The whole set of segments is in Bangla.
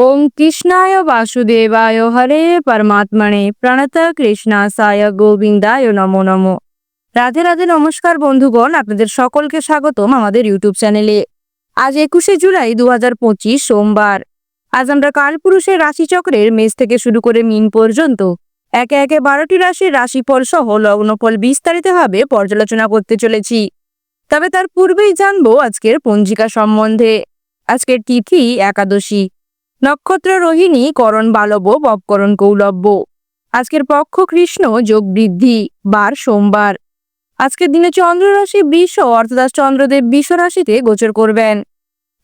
ওম কৃষ্ণায় বাসুদেবায় হরে পরমাত্মনে প্রণত কৃষ্ণাসায় গোবিন্দায় নমো নমো। রাধে রাধে, নমস্কার বন্ধুগণ, আপনাদের সকলকে স্বাগতম আমাদের ইউটিউব চ্যানেলে। আজ 21শে জুলাই 2025 সোমবার। আজ আমরা কালপুরুষের রাশিচক্রের মেষ থেকে শুরু করে মীন পর্যন্ত একে একে 12টি রাশির রাশিফল সহ লগ্নফল বিস্তারিতভাবে পর্যালোচনা করতে চলেছি। তবে তার পূর্বেই জানবো আজকের পঞ্জিকা সম্বন্ধে। আজকের তিথি একাদশী, নক্ষত্র রোহিণী, করণ বালব, ববকরণ কৌলব্য। আজকের পক্ষ কৃষ্ণ, যোগ বৃদ্ধি, বার সোমবার। আজকের দিনে চন্দ্র রাশি বৃষ, অর্থাৎ চন্দ্রদেব বৃষ রাশিতে গোচর করবেন।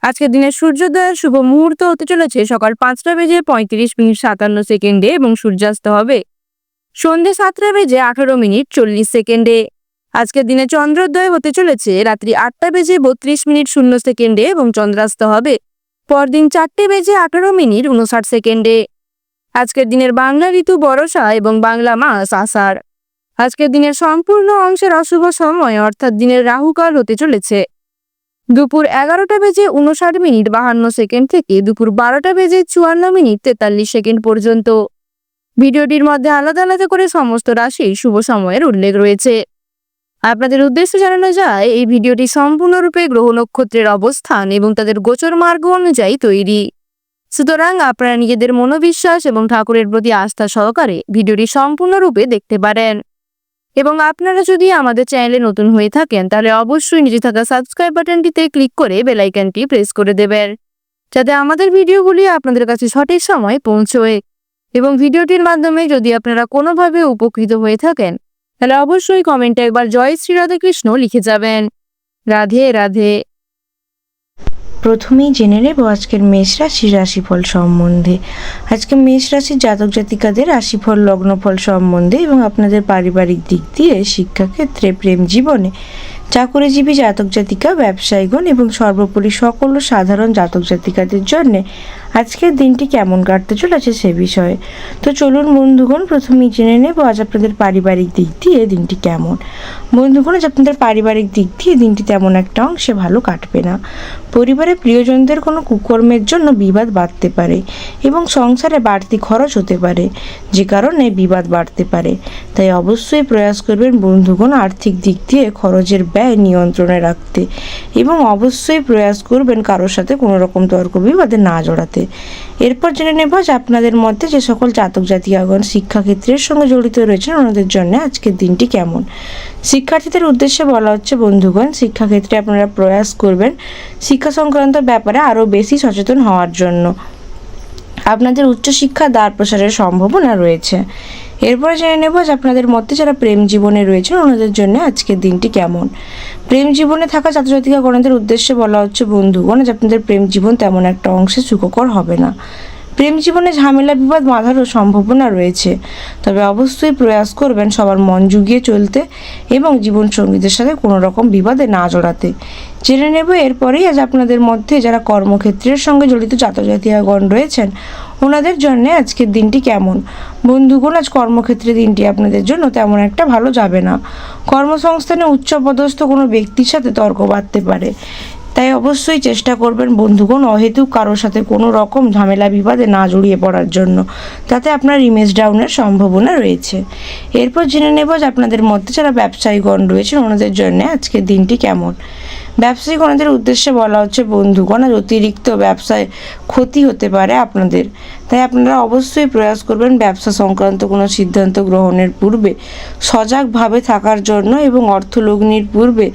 আজকের দিনে সূর্যোদয়ের শুভ মুহূর্ত হতে চলেছে সকাল 5:35 এবং সূর্যাস্ত হবে সন্ধ্যে 7:18 আজকের দিনে চন্দ্রোদয় হতে চলেছে রাত্রি 8:32 এবং চন্দ্রাস্ত হবে পরদিন 4:18 আজকের দিনের বাংলা ঋতু বর্ষা এবং বাংলা মাস আষাঢ়। আজকের দিনের সম্পূর্ণ অংশের অশুভ সময় অর্থাৎ দিনের রাহুকাল হতে চলেছে দুপুর 11:59 থেকে দুপুর 12:54 পর্যন্ত। ভিডিওটির মধ্যে আলাদা আলাদা করে সমস্ত রাশির শুভ সময়ের উল্লেখ রয়েছে। আপনাদের উদ্দেশ্যে জানানো যায়, এই ভিডিওটি সম্পূর্ণরূপে গ্রহ নক্ষত্রের অবস্থান এবং তাদের গোচর মার্গ অনুযায়ী তৈরি। সুতরাং আপনারা নিজেদের মনোবিশ্বাস এবং ঠাকুরের প্রতি আস্থা সহকারে ভিডিওটি সম্পূর্ণরূপে দেখতে পারেন। এবং আপনারা যদি আমাদের চ্যানেলে নতুন হয়ে থাকেন তাহলে অবশ্যই নিচে থাকা সাবস্ক্রাইব বাটনটিতে ক্লিক করে বেল আইকনটি প্রেস করে দেবেন, যাতে আমাদের ভিডিওগুলি আপনাদের কাছে সঠিক সময় পৌঁছয়। এবং ভিডিওটির মাধ্যমে যদি আপনারা কোনোভাবে উপকৃত হয়ে থাকেন তাহলে অবশ্যই কমেন্টে একবার জয় শ্রী রাধে কৃষ্ণ লিখে যাবেন। রাধে রাধে। প্রথমেই জেনে নেব আজকের মেষ রাশির রাশিফল সম্বন্ধে। আজকে মেষ রাশির জাতক জাতিকাদের রাশিফল, লগ্নফল সম্বন্ধে এবং আপনাদের পারিবারিক দিক দিয়ে, শিক্ষাক্ষেত্রে, প্রেম জীবনে, চাকরিজীবী জাতক জাতিকা, ব্যবসায়ীগণ এবং সর্বোপরি সকল সাধারণ জাতক জাতিকাদের জন্য আজকের দিনটি কেমন কাটতে চলেছে সে বিষয়ে। তো চলুন বন্ধুগণ, প্রথমেই জেনে নেব আজ আপনাদের পারিবারিক দিক দিয়ে দিনটি কেমন। বন্ধুগণ, আজ আপনাদের পারিবারিক দিক দিয়ে দিনটি তেমন একটা অংশে ভালো কাটবে না। পরিবারে প্রিয়জনদের কোনো কুকর্মের জন্য বিবাদ বাড়তে পারে এবং সংসারে বাড়তি খরচ হতে পারে, যে কারণে বিবাদ বাড়তে পারে। তাই অবশ্যই প্রয়াস করবেন বন্ধুগণ আর্থিক দিক দিয়ে খরচের ব্যয় নিয়ন্ত্রণে রাখতে এবং অবশ্যই প্রয়াস করবেন কারোর সাথে কোনো রকম তর্ক বিবাদে না জড়াতে। এরপর জেনে নেব যে আপনাদের মধ্যে যে সকল জাতক জাতিকাগণ শিক্ষাক্ষেত্রের সঙ্গে জড়িত রয়েছেন ওনাদের জন্য আজকের দিনটি কেমন। শিক্ষার্থীদের উদ্দেশ্যে বলা হচ্ছে বন্ধুগণ, শিক্ষাক্ষেত্রে আপনারা প্রয়াস করবেন শিক্ষা সংক্রান্ত ব্যাপারে আরও বেশি সচেতন হওয়ার জন্য। আপনাদের উচ্চশিক্ষা দ্বার প্রসারের সম্ভাবনা রয়েছে। এরপরে জেনে নেব যে আপনাদের মধ্যে যারা প্রেম জীবনে রয়েছেন ওনাদের জন্য আজকের দিনটি কেমন। প্রেম জীবনে থাকা ছাত্রছাত্রীগণদের উদ্দেশ্যে বলা হচ্ছে বন্ধুগণ, যে আপনাদের প্রেম জীবন তেমন একটা অংশে সুখকর হবে না। প্রেম জীবনে ঝামেলা বিবাদ বাঁধারও সম্ভাবনা রয়েছে, তবে অবশ্যই প্রয়াস করবেন সবার মন জুগিয়ে চলতে এবং জীবনসঙ্গীদের সাথে কোনো রকম বিবাদে না জড়াতে। জেনে নেব এরপরেই আজ আপনাদের মধ্যে যারা কর্মক্ষেত্রের সঙ্গে জড়িত জাতক জাতিকাগণ রয়েছেন ওনাদের জন্য আজকের দিনটি কেমন। বন্ধুগণ, আজ কর্মক্ষেত্রে দিনটি আপনাদের জন্য তেমন একটা ভালো যাবে না। কর্মসংস্থানে উচ্চপদস্থ কোনো ব্যক্তির সাথে তর্ক বাড়তে পারে, তাই অবশ্যই চেষ্টা করবেন বন্ধুগণ অহেতুক কারোর সাথে কোনো রকম ঝামেলা বিবাদে না জড়িয়ে পড়ার জন্য, তাতে আপনার ইমেজ ডাউনের সম্ভাবনা রয়েছে। এরপর জেনে নেব যে আপনাদের মধ্যে যারা ব্যবসায়ীগণ রয়েছেন ওনাদের জন্য আজকের দিনটি কেমন। ব্যবসায়ীগণদের উদ্দেশ্যে বলা হচ্ছে বন্ধুগণ, আজ অতিরিক্ত ব্যবসায় ক্ষতি হতে পারে আপনাদের, তাই আপনারা অবশ্যই প্রয়াস করবেন ব্যবসা সংক্রান্ত কোনো সিদ্ধান্ত গ্রহণের পূর্বে সজাগভাবে থাকার জন্য এবং অর্থলগ্নির পূর্বে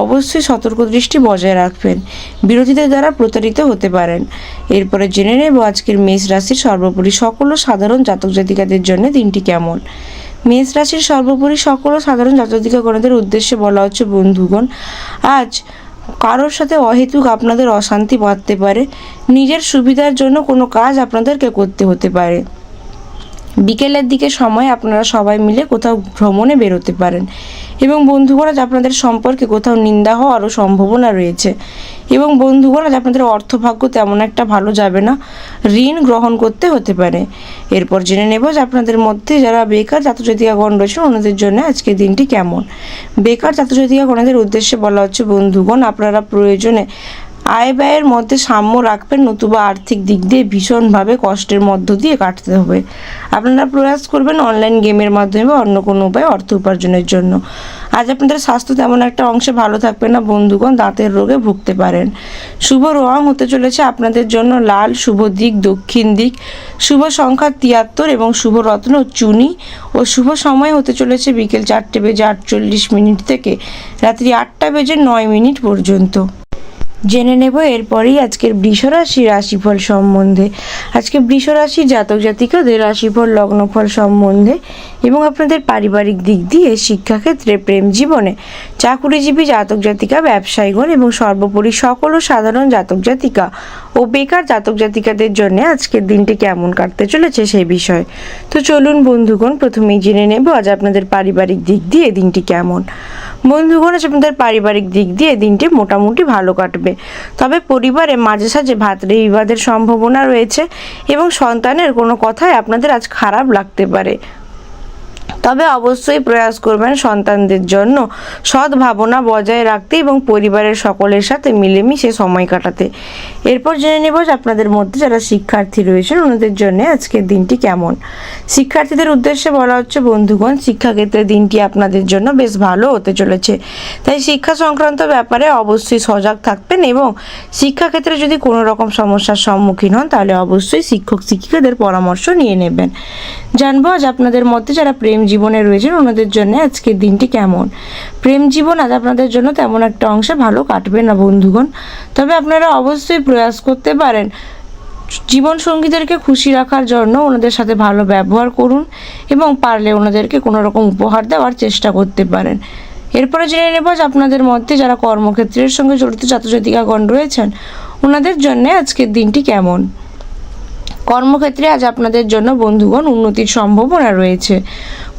অবশ্যই সতর্ক দৃষ্টি বজায় রাখবেন। বিরোধীদের দ্বারা প্রতারিত হতে পারেন। এরপরে জেনে নেব আজকের মেষ রাশির সর্বোপরি সকল সাধারণ জাতক জাতিকাদের জন্য দিনটি কেমন। মেষ রাশির সর্বোপরি সকল সাধারণ জাতক জাতিকাগণদের উদ্দেশ্যে বলা হচ্ছে বন্ধুগণ, আজ কারোর সাথে অহেতুক আপনাদের অশান্তি বাড়তে পারে। নিজের সুবিধার জন্য কোনো কাজ আপনাদেরকে করতে হতে পারে। বিকেলের দিকে সময় আপনারা সবাই মিলে কোথাও ভ্রমণে বেরোতে পারেন এবং বন্ধুগণ আজ আপনাদের সম্পর্কে কোথাও নিন্দা হওয়ারও সম্ভাবনা রয়েছে। এবং বন্ধুগণ আজ আপনাদের অর্থভাগ্য তেমন একটা ভালো যাবে না, ঋণ গ্রহণ করতে হতে পারে। এরপর জেনে নেব যে আপনাদের মধ্যে যারা বেকার জাতক জাতিকাগণ রয়েছেন ওনাদের জন্য আজকের দিনটি কেমন। বেকার জাতক জাতিকাগণদের উদ্দেশ্যে বলা হচ্ছে বন্ধুগণ, আপনারা প্রয়োজনে আয় ব্যয়ের মধ্যে সাম্য রাখবেন, নতুবা আর্থিক দিক দিয়ে ভীষণভাবে কষ্টের মধ্য দিয়ে কাটতে হবে। আপনারা প্রয়াস করবেন অনলাইন গেমের মাধ্যমে বা অন্য কোনো উপায়ে অর্থ উপার্জনের জন্য। আজ আপনাদের স্বাস্থ্য তেমন একটা অংশে ভালো থাকবে না বন্ধুগণ, দাঁতের রোগে ভুগতে পারেন। শুভ রং হতে চলেছে আপনাদের জন্য লাল, শুভ দিক দক্ষিণ দিক, শুভ সংখ্যা 73 এবং শুভ রত্ন চুনি ও শুভ সময় হতে চলেছে বিকেল 4:48 থেকে রাত্রি 8:09 পর্যন্ত। জেনে নেব এরপরেই আজকের বৃষরাশি রাশিফল সম্বন্ধে। আজকে বৃষরাশি জাতক জাতিকাদের রাশিফল লগ্নফল সম্বন্ধে এবং আপনাদের পারিবারিক দিক দিয়ে, শিক্ষাক্ষেত্রে, প্রেম জীবনে, চাকুরিজীবী জাতক জাতিকা, ব্যবসায়ীগণ এবং সর্বোপরি সকল ও সাধারণ জাতক জাতিকা ও বেকার জাতক জাতিকাদের জন্য আজকের দিনটি কেমন কাটতে চলেছে সেই বিষয়। তো চলুন বন্ধুগণ, প্রথমেই জেনে নেব আজ আপনাদের পারিবারিক দিক দিয়ে দিনটি কেমন। বন্ধুগণ, আজ আপনাদের পারিবারিক দিক দিয়ে দিনটি মোটামুটি ভালো কাটবে, তবে পরিবারে মাঝে সাঝে ভাতৃ বিবাদের সম্ভাবনা রয়েছে এবং সন্তানের কোনো কথায় আপনাদের আজ খারাপ লাগতে পারে। তবে অবশ্যই প্রয়াস করবেন সন্তানদের জন্য সৎ ভাবনা বজায় রাখতে এবং পরিবারের সকলের সাথে মিলেমিশে সময় কাটাতে। এরপর জেনে নেব যে আপনাদের মধ্যে যারা শিক্ষার্থী রয়েছেন ওনাদের জন্য আজকের দিনটি কেমন। শিক্ষার্থীদের উদ্দেশ্যে বলা হচ্ছে বন্ধুগণ, শিক্ষাক্ষেত্রে দিনটি আপনাদের জন্য বেশ ভালো হতে চলেছে, তাই শিক্ষা সংক্রান্ত ব্যাপারে অবশ্যই সজাগ থাকবেন এবং শিক্ষাক্ষেত্রে যদি কোনো রকম সমস্যার সম্মুখীন হন তাহলে অবশ্যই শিক্ষক শিক্ষিকাদের পরামর্শ নিয়ে নেবেন। জানবো আজ আপনাদের মধ্যে যারা প্রেম জীবনে রয়েছেন ওনাদের জন্য আজকের দিনটি কেমন। প্রেম জীবন আজ আপনাদের জন্য তেমন একটা অংশে ভালো কাটবে না বন্ধুগণ, তবে আপনারা অবশ্যই প্রয়াস করতে পারেন জীবন সঙ্গীদেরকে খুশি রাখার জন্য ওনাদের সাথে ভালো ব্যবহার করুন এবং পারলে ওনাদেরকে কোনো রকম উপহার দেওয়ার চেষ্টা করতে পারেন। এরপরে জেনে নেব যে আপনাদের মধ্যে যারা কর্মক্ষেত্রের সঙ্গে জড়িত জাতজাতিকাগণ রয়েছেন ওনাদের জন্য আজকের দিনটি কেমন। কর্মক্ষেত্রে আজ আপনাদের জন্য বন্ধুগণ উন্নতির সম্ভাবনা রয়েছে,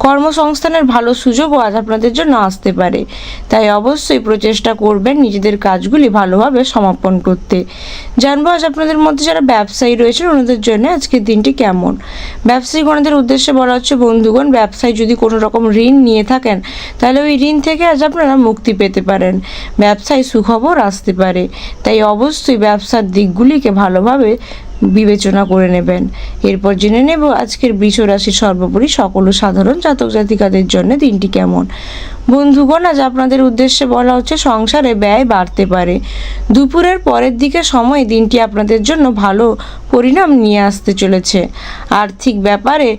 কর্মসংস্থানের ভালো সুযোগও আজ আপনাদের জন্য আসতে পারে, তাই অবশ্যই প্রচেষ্টা করবেন নিজেদের কাজগুলি ভালোভাবে সমাপন করতে। জানবো আজ আপনাদের মধ্যে যারা ব্যবসায়ী রয়েছেন ওনাদের জন্য আজকের দিনটি কেমন। ব্যবসায়ীগণদের উদ্দেশ্যে বলা হচ্ছে বন্ধুগণ, ব্যবসায় যদি কোনো রকম ঋণ নিয়ে থাকেন তাহলে ওই ঋণ থেকে আজ আপনারা মুক্তি পেতে পারেন, ব্যবসায় সুখবর আসতে পারে, তাই অবশ্যই ব্যবসার দিকগুলিকে ভালোভাবে বিবেচনা করে নেবেন। এরপর জেনে নেব আজকের বৃষ রাশির সর্বোপরি সকল সাধারণ জাতক জাতিকাদের জন্য দিনটি কেমন। বন্ধুগণ, আজ আপনাদের উদ্দেশ্যে বলা হচ্ছে সংসারে ব্যয় বাড়তে পারে, দুপুরের পরের দিকে সময় দিনটি আপনাদের জন্য ভালো পরিণাম নিয়ে আসতে চলেছে, আর্থিক ব্যাপারে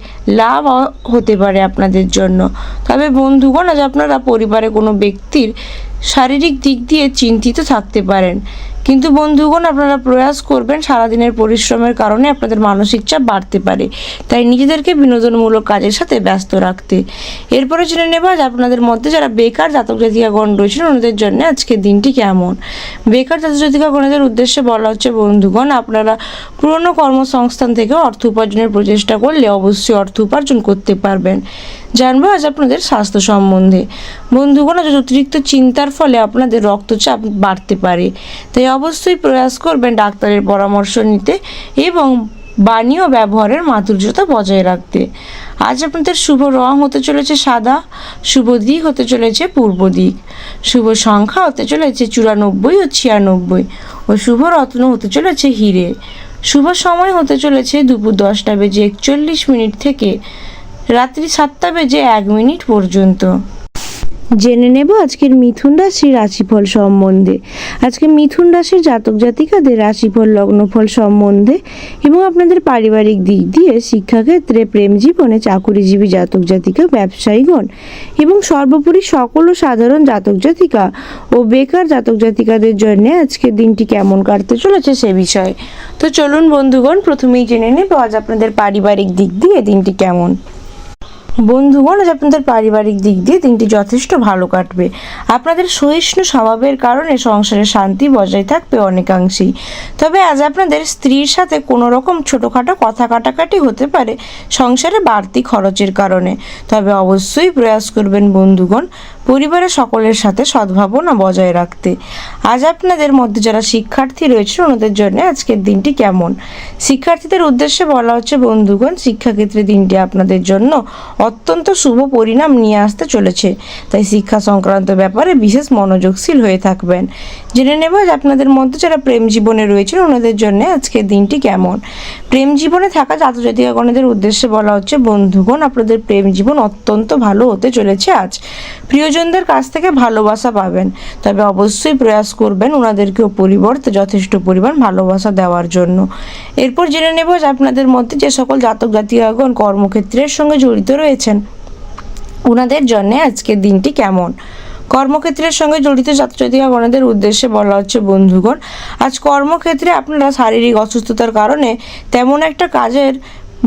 লাভ হতে পারে আপনাদের জন্য। তবে বন্ধুগণ, আজ আপনারা পরিবারে কোনো ব্যক্তির শারীরিক দিক দিয়ে চিন্তিত থাকতে পারেন, কিন্তু বন্ধুগণ আপনারা প্রয়াস করবেন সারাদিনের পরিশ্রমের কারণে আপনাদের মানসিক চাপ বাড়তে পারে, তাই নিজেদেরকে বিনোদনমূলক কাজের সাথে ব্যস্ত রাখতে। এরপরে জেনে নেব আজ আপনাদের মধ্যে যারা বেকার জাতক জাতিকাগণ রয়েছেন ওনাদের জন্য আজকের দিনটি কেমন। বেকার জাতক জাতিকাগণদের উদ্দেশ্যে বলা হচ্ছে বন্ধুগণ, আপনারা পুরনো কর্মসংস্থান থেকে অর্থ উপার্জনের প্রচেষ্টা করলে অবশ্যই অর্থ উপার্জন করতে পারবেন। জানবো আজ আপনাদের স্বাস্থ্য সম্বন্ধে। বন্ধুগণ, আজ অতিরিক্ত চিন্তার ফলে আপনাদের রক্তচাপ বাড়তে পারে, তাই অবশ্যই প্রয়াস করবেন ডাক্তারের পরামর্শ নিতে এবং বাণী ও ব্যবহারের মাধুর্যতা বজায় রাখতে। আজ আপনাদের শুভ রং হতে চলেছে সাদা, শুভ দিক হতে চলেছে পূর্ব দিক, শুভ সংখ্যা হতে চলেছে 94 ও 96 ও শুভ রত্ন হতে চলেছে হিরে। শুভ সময় হতে চলেছে দুপুর 10:41 থেকে রাত্রি 7:01 পর্যন্ত। জেনে নেব আজকের মিথুন রাশির রাশিফল সম্বন্ধে। আজকে মিথুন রাশির জাতক জাতিকাদের রাশিফল লগ্নফল সম্বন্ধে এবং আপনাদের পারিবারিক দিক দিয়ে, শিক্ষাক্ষেত্রে, প্রেম জীবনে, চাকুরিজীবী জাতক জাতিকা, ব্যবসায়ীগণ এবং সর্বোপরি সকল সাধারণ জাতক জাতিকা ও বেকার জাতক জাতিকাদের জন্য আজকের দিনটি কেমন কাটতে চলেছে সে বিষয়ে। তো চলুন বন্ধুগণ, প্রথমেই জেনে নেব আজ আপনাদের পারিবারিক দিক দিয়ে দিনটি কেমন। বন্ধুগণ, আজ আপনাদের পারিবারিক দিক দিয়ে দিনটি যথেষ্ট ভালো কাটবে, আপনাদের সহিষ্ণু স্বভাবের কারণে সংসারে শান্তি বজায় থাকবে অনেকাংশেই। তবে আজ আপনাদের স্ত্রীর সাথে কোনো রকম ছোটোখাটো কথা কাটাকাটি হতে পারে সংসারে বাড়তি খরচের কারণে, তবে অবশ্যই প্রয়াস করবেন বন্ধুগণ পরিবারের সকলের সাথে সদ্ভাবনা বজায় রাখতে। আজ আপনাদের মধ্যে যারা শিক্ষার্থী রয়েছে ওনাদের জন্য আজকের দিনটি কেমন। শিক্ষার্থীদের উদ্দেশ্যে বলা হচ্ছে বন্ধুগণ, শিক্ষাক্ষেত্রে দিনটি আপনাদের জন্য অত্যন্ত শুভ পরিণাম নিয়ে আসতে চলেছে, তাই শিক্ষা সংক্রান্ত ব্যাপারে বিশেষ মনোযোগশীল হয়ে থাকবেন। জেনে নেব আজ আপনাদের মধ্যে যারা প্রেম জীবনে রয়েছেন ওনাদের জন্য আজকের দিনটি কেমন। প্রেম জীবনে থাকা জাতজাতিকাগণের উদ্দেশ্যে বলা হচ্ছে বন্ধুগণ, আপনাদের প্রেম জীবন অত্যন্ত ভালো হতে চলেছে। আজ প্রিয়জনদের কাছ থেকে ভালোবাসা পাবেন, তবে অবশ্যই প্রয়াস করবেন ওনাদেরকেও পরিবর্তে যথেষ্ট পরিমাণ ভালোবাসা দেওয়ার জন্য। এরপর জেনে নেব যে আপনাদের মধ্যে যে সকল জাতক জাতিকাগণ কর্মক্ষেত্রের সঙ্গে জড়িত রয়েছেন ওনাদের জন্য আজকের দিনটি কেমন। কর্মক্ষেত্রের সঙ্গে জড়িত জাতজাতিকাগণদের উদ্দেশ্যে বলা হচ্ছে বন্ধুগণ, আজ কর্মক্ষেত্রে আপনারা শারীরিক অসুস্থতার কারণে তেমন একটা কাজের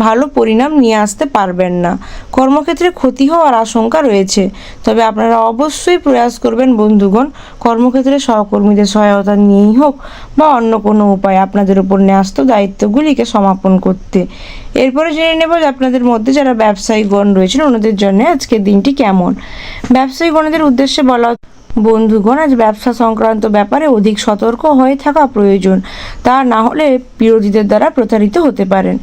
ভালো পরিণাম নিয়ে আসতে পারবেন না। কর্মক্ষেত্রে ক্ষতি হওয়ার আশঙ্কা রয়েছে, তবে আপনারা অবশ্যই প্রয়াস করবেন বন্ধুগণ কর্মক্ষেত্রে সহকর্মীদের সহায়তা নিয়েই হোক বা অন্য কোনো উপায় আপনাদের উপর ন্যস্ত দায়িত্বগুলিকে সমাপন করতে। এরপরে জেনে নেব যে আপনাদের মধ্যে যারা ব্যবসায়ীগণ রয়েছেন ওনাদের জন্য আজকের দিনটি কেমন। ব্যবসায়ীগণদের উদ্দেশ্যে বলা বন্ধুগণ, আজ ব্যবসা সংক্রান্ত ব্যাপারে অধিক সতর্ক হয়ে থাকা প্রয়োজন, তা না হলে বিরোধীদের দ্বারা প্রতারিত হতে পারেন।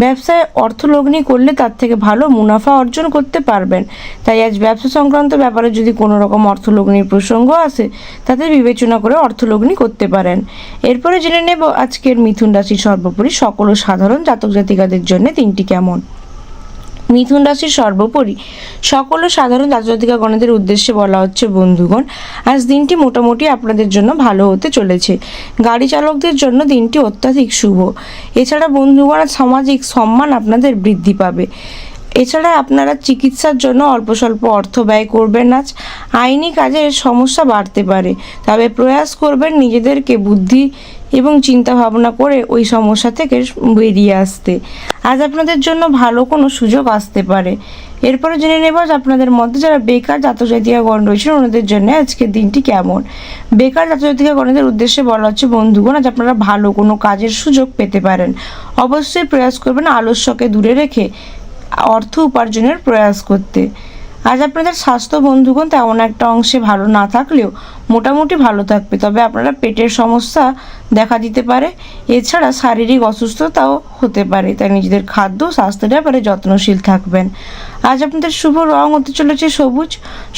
ব্যবসায় অর্থলগ্নি করলে তার থেকে ভালো মুনাফা অর্জন করতে পারবেন, তাই আজ ব্যবসা সংক্রান্ত ব্যাপারে যদি কোনো রকম অর্থলগ্নির প্রসঙ্গ আসে তাতে বিবেচনা করে অর্থলগ্নি করতে পারেন। এরপরে জেনে নেব আজকের মিথুন রাশির সর্বোপরি সকল সাধারণ জাতক জাতিকাদের জন্য দিনটি কেমন। মিথুন রাশির সর্বোপরি সকল সাধারণ জাতজাতিকাগণদের উদ্দেশ্যে বলা হচ্ছে বন্ধুগণ, আজ দিনটি মোটামুটি আপনাদের জন্য ভালো হতে চলেছে। গাড়ি চালকদের জন্য দিনটি অত্যাধিক শুভ। এছাড়া বন্ধুগণ সামাজিক সম্মান আপনাদের বৃদ্ধি পাবে। এছাড়া আপনারা চিকিৎসার জন্য অল্প স্বল্প অর্থ ব্যয় করবেন। আজ আইনি কাজের সমস্যা বাড়তে পারে, তবে প্রয়াস করবেন নিজেদেরকে বুদ্ধি এবং চিন্তা ভাবনা করে ওই সমস্যা থেকে বেরিয়ে আসতে। আজ আপনাদের জন্য ভালো কোনো সুযোগ আসতে পারে। এরপরে জেনে নেব যে আপনাদের মধ্যে যারা বেকার জাতক জাতিকাগণ রয়েছেন ওনাদের জন্য আজকের দিনটি কেমন। বেকার জাতক জাতিকাগণদের উদ্দেশ্যে বলা হচ্ছে বন্ধুগণ, আজ আপনারা ভালো কোনো কাজের সুযোগ পেতে পারেন। অবশ্যই প্রয়াস করবেন আলস্যকে দূরে রেখে অর্থ উপার্জনের প্রয়াস করতে। আজ আপনাদের স্বাস্থ্য বন্ধুগণ তেমন একটা অংশে ভালো না থাকলেও মোটামুটি ভালো থাকবে, তবে আপনারা পেটের সমস্যা দেখা দিতে পারে। এছাড়া শারীরিক অসুস্থতাও হতে পারে, তাই নিজেদের খাদ্য স্বাস্থ্যের ব্যাপারে যত্নশীল থাকবেন। আজ আপনাদের শুভ রং হতে চলেছে সবুজ,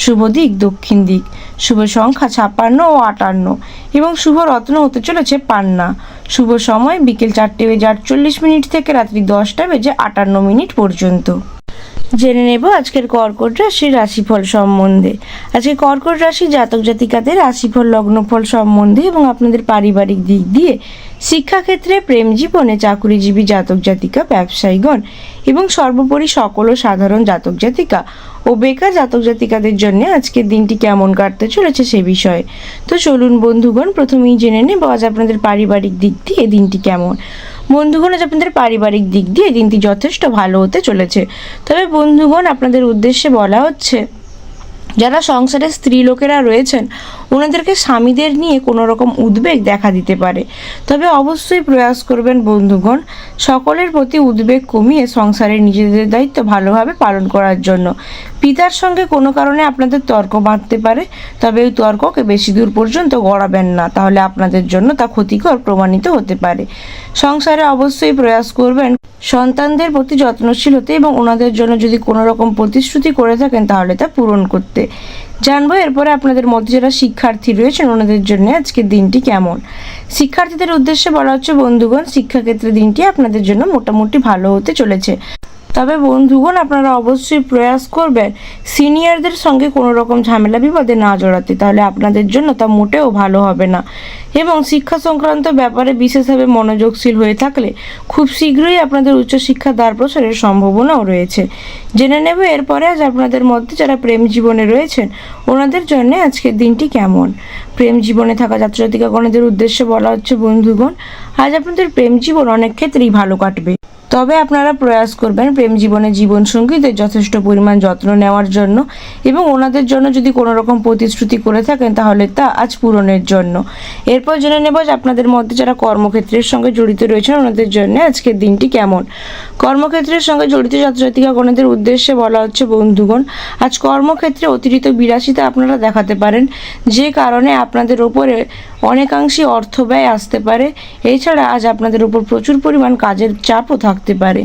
শুভ দিক দক্ষিণ দিক, শুভ সংখ্যা 56 ও 58 এবং শুভ রত্ন হতে চলেছে পান্না। শুভ সময় বিকেল 4:48 থেকে রাত্রি 10:58 পর্যন্ত। জেনে নেব আজকের কর্কট রাশির রাশিফল সম্বন্ধে। আজকে কর্কট রাশির জাতক জাতিকাদের রাশিফল লগ্নফল সম্বন্ধে এবং আপনাদের পারিবারিক দিক দিয়ে, শিক্ষাক্ষেত্রে, প্রেম জীবনে, চাকুরিজীবী জাতক জাতিকা, ব্যবসায়ীগণ এবং সর্বোপরি সকল সাধারণ জাতক জাতিকা ও বেকার জাতক জাতিকাদের জন্য আজকের দিনটি কেমন কাটতে চলেছে সে বিষয়ে। তো চলুন বন্ধুগণ প্রথমেই জেনে নেব আজ আপনাদের পারিবারিক দিক দিয়ে দিনটি কেমন। বন্ধুগণ আজ আপনাদের পারিবারিক দিক দিয়ে দিনটি যথেষ্ট ভালো হতে চলেছে, তবে বন্ধুগণ আপনাদের উদ্দেশ্যে বলা হচ্ছে যারা সংসারে স্ত্রী লোকেরা রয়েছেন ওনাদেরকে স্বামীদের নিয়ে কোনো রকম উদ্বেগ দেখা দিতে পারে, তবে অবশ্যই প্রয়াস করবেন বন্ধুগণ সকলের প্রতি উদ্বেগ কমিয়ে সংসারের নিজেদের দায়িত্ব ভালোভাবে পালন করার জন্য। পিতার সঙ্গে কোনো কারণে আপনাদের তর্ক বাঁধতে পারে, তবে ওই তর্ককে বেশি দূর পর্যন্ত গড়াবেন না, তাহলে আপনাদের জন্য তা ক্ষতিকর প্রমাণিত হতে পারে। সংসারে অবশ্যই প্রয়াস করবেন সন্তানদের প্রতি যত্নশীল হতে এবং ওনাদের জন্য যদি কোনো রকম প্রতিশ্রুতি করে থাকেন তাহলে তা পূরণ করতে। জানবো এরপরে আপনাদের মধ্যে যারা শিক্ষার্থী রয়েছেন ওনাদের জন্য আজকের দিনটি কেমন। শিক্ষার্থীদের উদ্দেশ্যে বলা হচ্ছে বন্ধুগণ, শিক্ষাক্ষেত্রে দিনটি আপনাদের জন্য মোটামুটি ভালো হতে চলেছে, তবে বন্ধুগণ আপনারা অবশ্যই প্রয়াস করবেন সিনিয়রদের সঙ্গে কোনো রকম ঝামেলা বিপদে না জড়াতে, তাহলে আপনাদের জন্য তা মোটেও ভালো হবে না। এবং শিক্ষা সংক্রান্ত ব্যাপারে বিশেষভাবে মনোযোগশীল হয়ে থাকলে খুব শীঘ্রই আপনাদের উচ্চশিক্ষা দ্বার প্রসারের সম্ভাবনাও রয়েছে। জেনে নেব এরপরে আজ আপনাদের মধ্যে যারা প্রেম জীবনে রয়েছেন ওনাদের জন্য আজকের দিনটি কেমন। প্রেম জীবনে থাকা জাতজাতিকাগণদের উদ্দেশ্যে বলা হচ্ছে বন্ধুগণ, আজ আপনাদের প্রেম জীবন অনেক ক্ষেত্রেই ভালো কাটবে। তবে আপনারা প্রয়াস করবেন প্রেম জীবনে জীবনসঙ্গীদের যথেষ্ট পরিমাণ যত্ন নেওয়ার জন্য এবং ওনাদের জন্য যদি কোনো রকম প্রতিশ্রুতি করে থাকেন তাহলে তা আজ পূরণের জন্য। এরপর জেনে নেব যে আপনাদের মধ্যে যারা কর্মক্ষেত্রের সঙ্গে জড়িত রয়েছেন ওনাদের জন্য আজকের দিনটি কেমন। কর্মক্ষেত্রের সঙ্গে জড়িত ছাত্রছাত্রীগণদের উদ্দেশ্যে বলা হচ্ছে বন্ধুগণ, আজ কর্মক্ষেত্রে অতিরিক্ত বিলাসিতা আপনারা দেখাতে পারেন, যে কারণে আপনাদের ওপরে অনেকাংশে অর্থ ব্যয় আসতে পারে। এছাড়া আজ আপনাদের উপর প্রচুর পরিমাণ কাজের চাপও থাকতে পারে।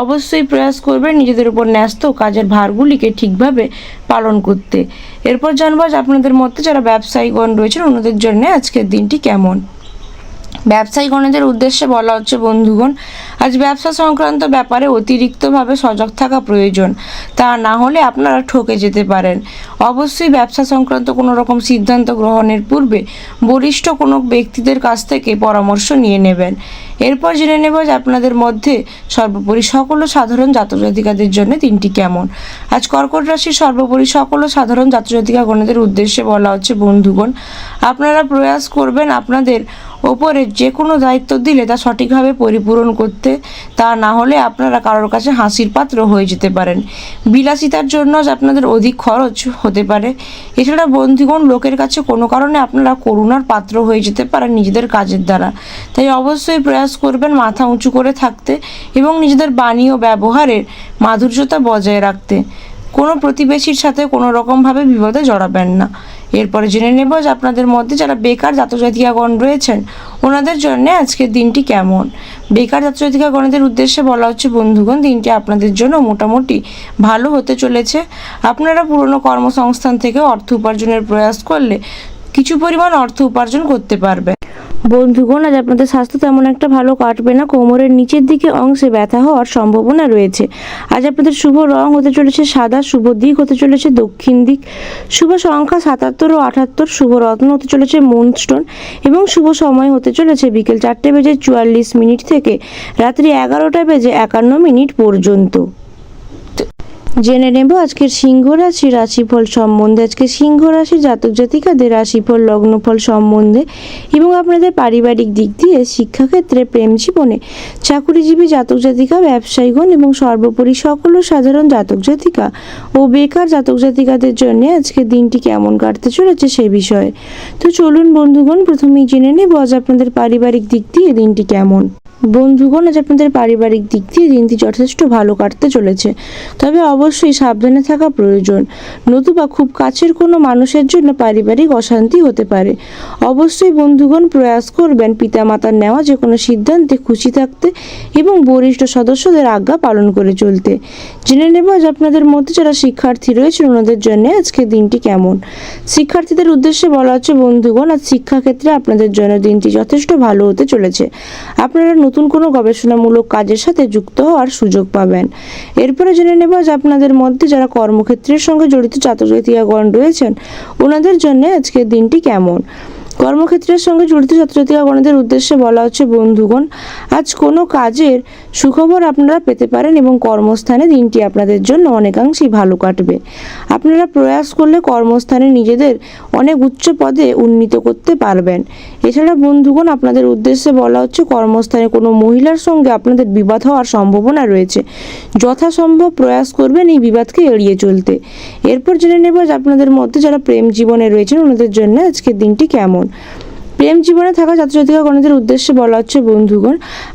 অবশ্যই প্রয়াস করবেন নিজেদের উপর ন্যস্ত কাজের ভারগুলিকে ঠিকভাবে পালন করতে। এরপর জানবো আজ আপনাদের মধ্যে যারা ব্যবসায়ীগণ রয়েছেন ওনাদের জন্য আজকের দিনটি কেমন। ব্যবসায়ীগণদের উদ্দেশ্যে বলা হচ্ছে বন্ধুগণ, আজ ব্যবসা সংক্রান্ত ব্যাপারে অতিরিক্তভাবে সজাগ থাকা প্রয়োজন, তা না হলে আপনারা ঠকে যেতে পারেন। অবশ্যই ব্যবসা সংক্রান্ত কোনো রকম সিদ্ধান্ত গ্রহণের পূর্বে বরিষ্ঠ কোনো ব্যক্তিদের কাছ থেকে পরামর্শ নিয়ে নেবেন। এরপর জেনে নেব যে আপনাদের মধ্যে সর্বোপরি সকল সাধারণ জাতক জাতিকাদের জন্য দিনটি কেমন। আজ কর্কট রাশির সর্বোপরি সকল সাধারণ জাতক জাতিকাগণদের উদ্দেশ্যে বলা হচ্ছে বন্ধুগণ, আপনারা প্রয়াস করবেন আপনাদের ওপরে যে কোনো দায়িত্ব দিলে তা সঠিকভাবে পরিপূরণ করতে, তা না হলে আপনারা কারোর কাছে হাসির পাত্র হয়ে যেতে পারেন। বিলাসিতার জন্য আজ আপনাদের অধিক খরচ হতে পারে। এছাড়া বন্ধুগণ, লোকের কাছে কোনো কারণে আপনারা করুণার পাত্র হয়ে যেতে পারেন নিজেদের কাজের দ্বারা। তাই অবশ্যই প্রয়াস করবেন মাথা উঁচু করে থাকতে এবং নিজেদের বাণী ও ব্যবহারের মাধুর্যতা বজায় রাখতে। কোনো প্রতিবেশীর সাথে কোনো রকমভাবে বিপদে জড়াবেন না। এরপরে জেনে নেব যে আপনাদের মধ্যে যারা বেকার জাতক জাতিকাগণ রয়েছেন ওনাদের জন্য আজকের দিনটি কেমন। বেকার জাতক জাতিকাগণদের উদ্দেশ্যে বলা হচ্ছে বন্ধুগণ, দিনটি আপনাদের জন্য মোটামুটি ভালো হতে চলেছে। আপনারা পুরনো কর্মসংস্থান থেকে অর্থ উপার্জনের প্রয়াস করলে কিছু পরিমাণ অর্থ উপার্জন করতে পারবেন। বন্ধুগণ, আজ আপনাদের স্বাস্থ্য তেমন একটা ভালো কাটবে না। কোমরের নিচের দিকে অংশে ব্যথা হওয়ার সম্ভাবনা রয়েছে। আজ আপনাদের শুভ রং হতে চলেছে সাদা, শুভ দিক হতে চলেছে দক্ষিণ দিক, শুভ সংখ্যা 77 ও 78, শুভ রত্ন হতে চলেছে মুনস্টোন এবং শুভ সময় হতে চলেছে বিকেল 4:44 থেকে রাত্রি 11:51 পর্যন্ত। জেনে নেব আজকের সিংহ রাশি রাশিফল সম্বন্ধে। আজকে সিংহ রাশির জাতক জাতিকাদের রাশিফল লগ্নফল সম্বন্ধে এবং আপনাদের পারিবারিক দিক দিয়ে, শিক্ষাক্ষেত্রে, প্রেম জীবনে, চাকুরিজীবী জাতক জাতিকা, ব্যবসায়ীগণ এবং সর্বোপরি সকল সাধারণ জাতক জাতিকা ও বেকার জাতক জাতিকাদের জন্য আজকের দিনটি কেমন কাটতে চলেছে সে বিষয়ে। তো চলুন বন্ধুগণ, প্রথমেই জেনে নেব আজ আপনাদের পারিবারিক দিক দিয়ে দিনটি কেমন। বন্ধুগণ, আজ আপনাদের পারিবারিক দিক দিয়ে দিনটি যথেষ্ট ভালো কাটতে চলেছে, তবে অবশ্যই সাবধানে থাকা প্রয়োজন, নতুবা খুব কাছের কোনো মানুষের জন্য পারিবারিক অশান্তি হতে পারে। অবশ্যই বন্ধুগণ প্রয়াস করবেন পিতামাতার নেওয়া যে কোনো সিদ্ধান্তে খুশি থাকতে এবং বরিষ্ঠ সদস্যদের আজ্ঞা পালন করে চলতে। জেনে নেব আজ আপনাদের মধ্যে যারা শিক্ষার্থী রয়েছেন ওনাদের জন্য আজকের দিনটি কেমন। শিক্ষার্থীদের উদ্দেশ্যে বলা হচ্ছে বন্ধুগণ, আজ শিক্ষাক্ষেত্রে আপনাদের জন্য দিনটি যথেষ্ট ভালো হতে চলেছে। আপনারা নতুন কোনো গবেষণামূলক কাজের সাথে যুক্ত হওয়ার সুযোগ পাবেন। এরপরে জেনে নেব যে আপনাদের মধ্যে যারা কর্মক্ষেত্রের সঙ্গে জড়িত জাতক জাতিকাগণ রয়েছেন ওনাদের জন্য আজকের দিনটি কেমন। কর্মক্ষেত্রের সঙ্গে জড়িত ছাত্রছাত্রীগণদের উদ্দেশ্যে বলা হচ্ছে বন্ধুগণ, আজ কোনো কাজের সুখবর আপনারা পেতে পারেন এবং কর্মস্থানে দিনটি আপনাদের জন্য অনেকাংশেই ভালো কাটবে। আপনারা প্রয়াস করলে কর্মস্থানে নিজেদের অনেক উচ্চ পদে উন্নীত করতে পারবেন। এছাড়া বন্ধুগণ, আপনাদের উদ্দেশ্যে বলা হচ্ছে কর্মস্থানে কোনো মহিলার সঙ্গে আপনাদের বিবাদ হওয়ার সম্ভাবনা রয়েছে। যথাসম্ভব প্রয়াস করবেন এই বিবাদকে এড়িয়ে চলতে। এরপর জেনে নেব যে আপনাদের মধ্যে যারা প্রেম জীবনে রয়েছেন ওনাদের জন্য আজকের দিনটি কেমন। প্রেম জীবনে থাকা ছাত্রছাত্রীগণদের উদ্দেশ্যে বলা হচ্ছে বন্ধুগণ,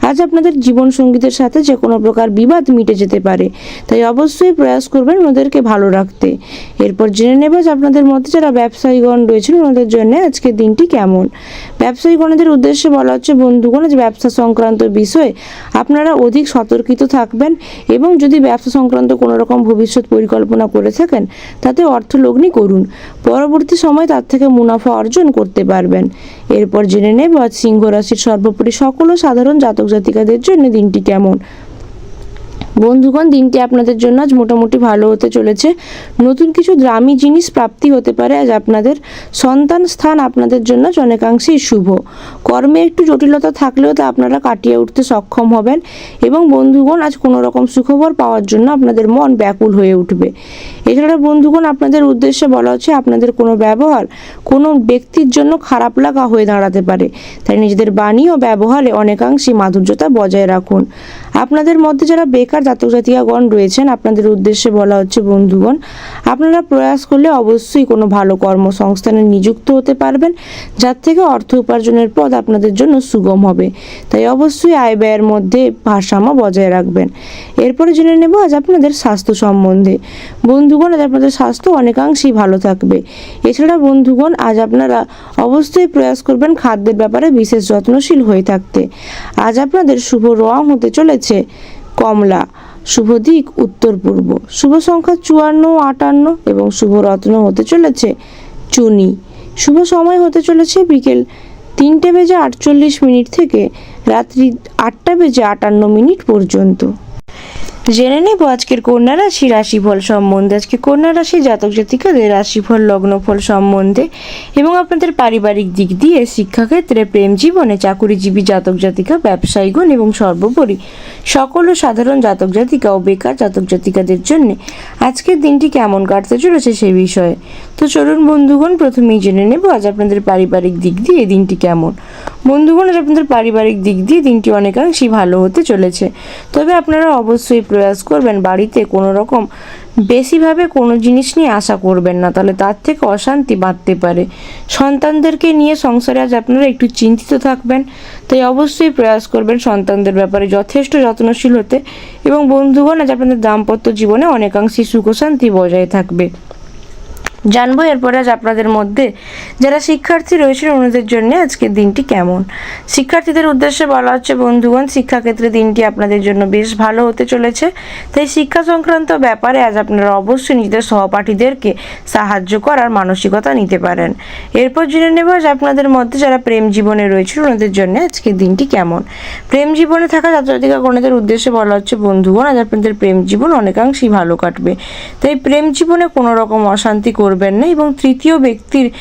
আজ আপনাদের জীবন সঙ্গীদের সাথে যে কোনো প্রকার বিবাদ মিটে যেতে পারে, তাই অবশ্যই প্রয়াস করবেন ওদেরকে ভালো রাখতে। এরপর জেনে নেব যে আপনাদের মধ্যে যারা ব্যবসায়ীগণ রয়েছেন ওনাদের জন্য আজকের দিনটি কেমন। ব্যবসায়ীগণদের উদ্দেশ্যে বলা হচ্ছে বন্ধুগণ, আজ ব্যবসা সংক্রান্ত বিষয়ে আপনারা অধিক সতর্কিত থাকবেন এবং যদি ব্যবসা সংক্রান্ত কোনো রকম ভবিষ্যৎ পরিকল্পনা করে থাকেন তাতে অর্থলগ্নি করুন। পরবর্তী সময় তার থেকে মুনাফা অর্জন করতে পারবেন। এরপর জেনে নেব আজ সিংহ রাশির সর্বোপরি সকল সাধারণ জাতক জাতিকাদের জন্য দিনটি কেমন। বন্ধুগণ, দিনটি আপনাদের জন্য আজ মোটামুটি ভালো হতে চলেছে। নতুন কিছু দামি জিনিস প্রাপ্তি হতে পারে আজ আপনাদের। সন্তান স্থান আপনাদের জন্য অনেকাংশেই শুভ। কর্মে একটু জটিলতা থাকলেও তা আপনারা কাটিয়ে উঠতে সক্ষম হবেন এবং বন্ধুগণ, আজ কোনো রকম সুখবর পাওয়ার জন্য আপনাদের মন ব্যাকুল হয়ে উঠবে। এছাড়া বন্ধুগণ, আপনাদের উদ্দেশ্যে বলা হচ্ছে আপনাদের কোনো ব্যবহার কোনো ব্যক্তির জন্য খারাপ লাগা হয়ে দাঁড়াতে পারে, তাই নিজেদের বাণী ও ব্যবহারে অনেকাংশে মাধুর্যতা বজায় রাখুন। আপনাদের মধ্যে যারা বেকার জাতক জাতিকাগণ রয়েছেন, আপনাদের উদ্দেশ্যে বলা হচ্ছে বন্ধুগণ, আপনারা প্রয়াস করলে অবশ্যই কোনো ভালো কর্মসংস্থানে নিযুক্ত হতে পারবেন, যার থেকে অর্থ উপার্জনের পথ আপনাদের জন্য সুগম হবে। তাই অবশ্যই আয় ব্যয়ের মধ্যে ভারসাম্য বজায় রাখবেন। এরপরে জেনে নেব আজ আপনাদের স্বাস্থ্য সম্বন্ধে। বন্ধুগণ, আজ আপনাদের স্বাস্থ্য অনেকাংশেই ভালো থাকবে। এছাড়া বন্ধুগণ, আজ আপনারা অবশ্যই প্রয়াস করবেন খাদ্যের ব্যাপারে বিশেষ যত্নশীল হয়ে থাকতে। আজ আপনাদের শুভ রং হতে চলেছে কমলা, শুভ দিক উত্তর পূর্ব, শুভ সংখ্যা 54, 58 এবং শুভ রত্ন হতে চলেছে চুনি। শুভ সময় হতে চলেছে বিকেল 3:48 থেকে রাত্রি 8:58 পর্যন্ত। জেনে নেব আজকের কন্যা রাশি রাশিফল সম্বন্ধে। আজকে কন্যা রাশি জাতক জাতিকাদের রাশিফল লগ্নফল সম্বন্ধে এবং আপনাদের পারিবারিক দিক দিয়ে, শিক্ষাক্ষেত্রে, প্রেম জীবনে, চাকুরিজীবী জাতক জাতিকা, ব্যবসায়ীগণ এবং সর্বোপরি সকল ও সাধারণ জাতক জাতিকা ও বেকার জাতক জাতিকাদের জন্য আজকের দিনটি কেমন কাটতে চলেছে সে বিষয়ে। তো চলুন বন্ধুগণ, প্রথমেই জেনে নেব আজ আপনাদের পারিবারিক দিক দিয়ে দিনটি কেমন। বন্ধুগণ, আজ আপনাদের পারিবারিক দিক দিয়ে দিনটি অনেকাংশেই ভালো হতে চলেছে। তবে আপনারা অবশ্যই প্রয়াস করবেন বাড়িতে কোনো রকম বেশিভাবে কোনো জিনিস নিয়ে আশা করবেন না, তাহলে তার থেকে অশান্তি বাড়তে পারে। সন্তানদেরকে নিয়ে সংসারে আজ আপনারা একটু চিন্তিত থাকবেন, তাই অবশ্যই প্রয়াস করবেন সন্তানদের ব্যাপারে যথেষ্ট যত্নশীল হতে। এবং বন্ধুগণ, আজ আপনাদের দাম্পত্য জীবনে অনেকাংশেই সুখ শান্তি বজায় থাকবে। জানবো এরপরে আজ আপনাদের মধ্যে যারা শিক্ষার্থী রয়েছেন ওনাদের জন্য আজকের দিনটি কেমন। শিক্ষার্থীদের উদ্দেশ্যে বলা হচ্ছে বন্ধুগণ, শিক্ষাক্ষেত্রে দিনটি আপনাদের জন্য বেশ ভালো হতে চলেছে। তাই শিক্ষা সংক্রান্ত ব্যাপারে আজ আপনারা অবশ্যই নিজেদের সহপাঠীদেরকে সাহায্য করার মানসিকতা নিতে পারেন। এরপর জেনে নেব আজ আপনাদের মধ্যে যারা প্রেম জীবনে রয়েছেন ওনাদের জন্য আজকের দিনটি কেমন। প্রেম জীবনে থাকা জাতক-জাতিকাগণের উদ্দেশ্যে বলা হচ্ছে বন্ধুগণ, আজ আপনাদের প্রেম জীবন অনেকাংশেই ভালো কাটবে। তাই প্রেম জীবনে কোনো রকম অশান্তি করবেন না এবং তৃতীয় ব্যক্তির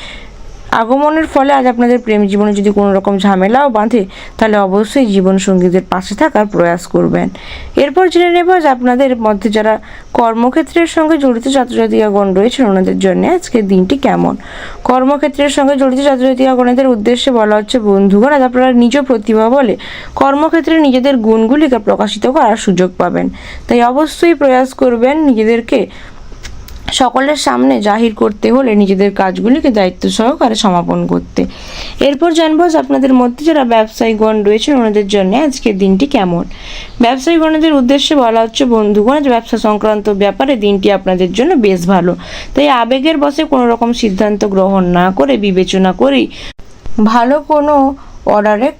আগমনের ফলে আজ আপনাদের প্রেম জীবনে যদি কোনো রকম ঝামেলাও বাঁধে, তাহলে অবশ্যই জীবনসঙ্গীদের পাশে থাকার প্রয়াস করবেন। এরপর জেনে নেব আজ আপনাদের মধ্যে যারা কর্মক্ষেত্রের সঙ্গে জড়িত ছাত্রছাত্রীগণ রয়েছেন ওনাদের জন্য আজকের দিনটি কেমন। কর্মক্ষেত্রের সঙ্গে জড়িত ছাত্রছাত্রীগণের উদ্দেশ্যে বলা হচ্ছে বন্ধুগণ, আজ আপনারা নিজ প্রতিভা বলে কর্মক্ষেত্রে নিজেদের গুণগুলিকে প্রকাশিত করার সুযোগ পাবেন। তাই অবশ্যই প্রয়াস করবেন নিজেদেরকে সকলের সামনে জাহির করতে হলে নিজেদের কাজগুলিকে দায়িত্ব সহকারে সমাপন করতে। এরপর জানবো আপনাদের মধ্যে যারা ব্যবসায়ীগণ রয়েছেন ওনাদের জন্য আজকের দিনটি কেমন। ব্যবসায়ীগণদের উদ্দেশ্যে বলা হচ্ছে বন্ধুগণ, ব্যবসা সংক্রান্ত ব্যাপারে দিনটি আপনাদের জন্য বেশ ভালো। তাই আবেগের বশে কোনো রকম সিদ্ধান্ত গ্রহণ না করে বিবেচনা করেই ভালো কোনো অর্ডারে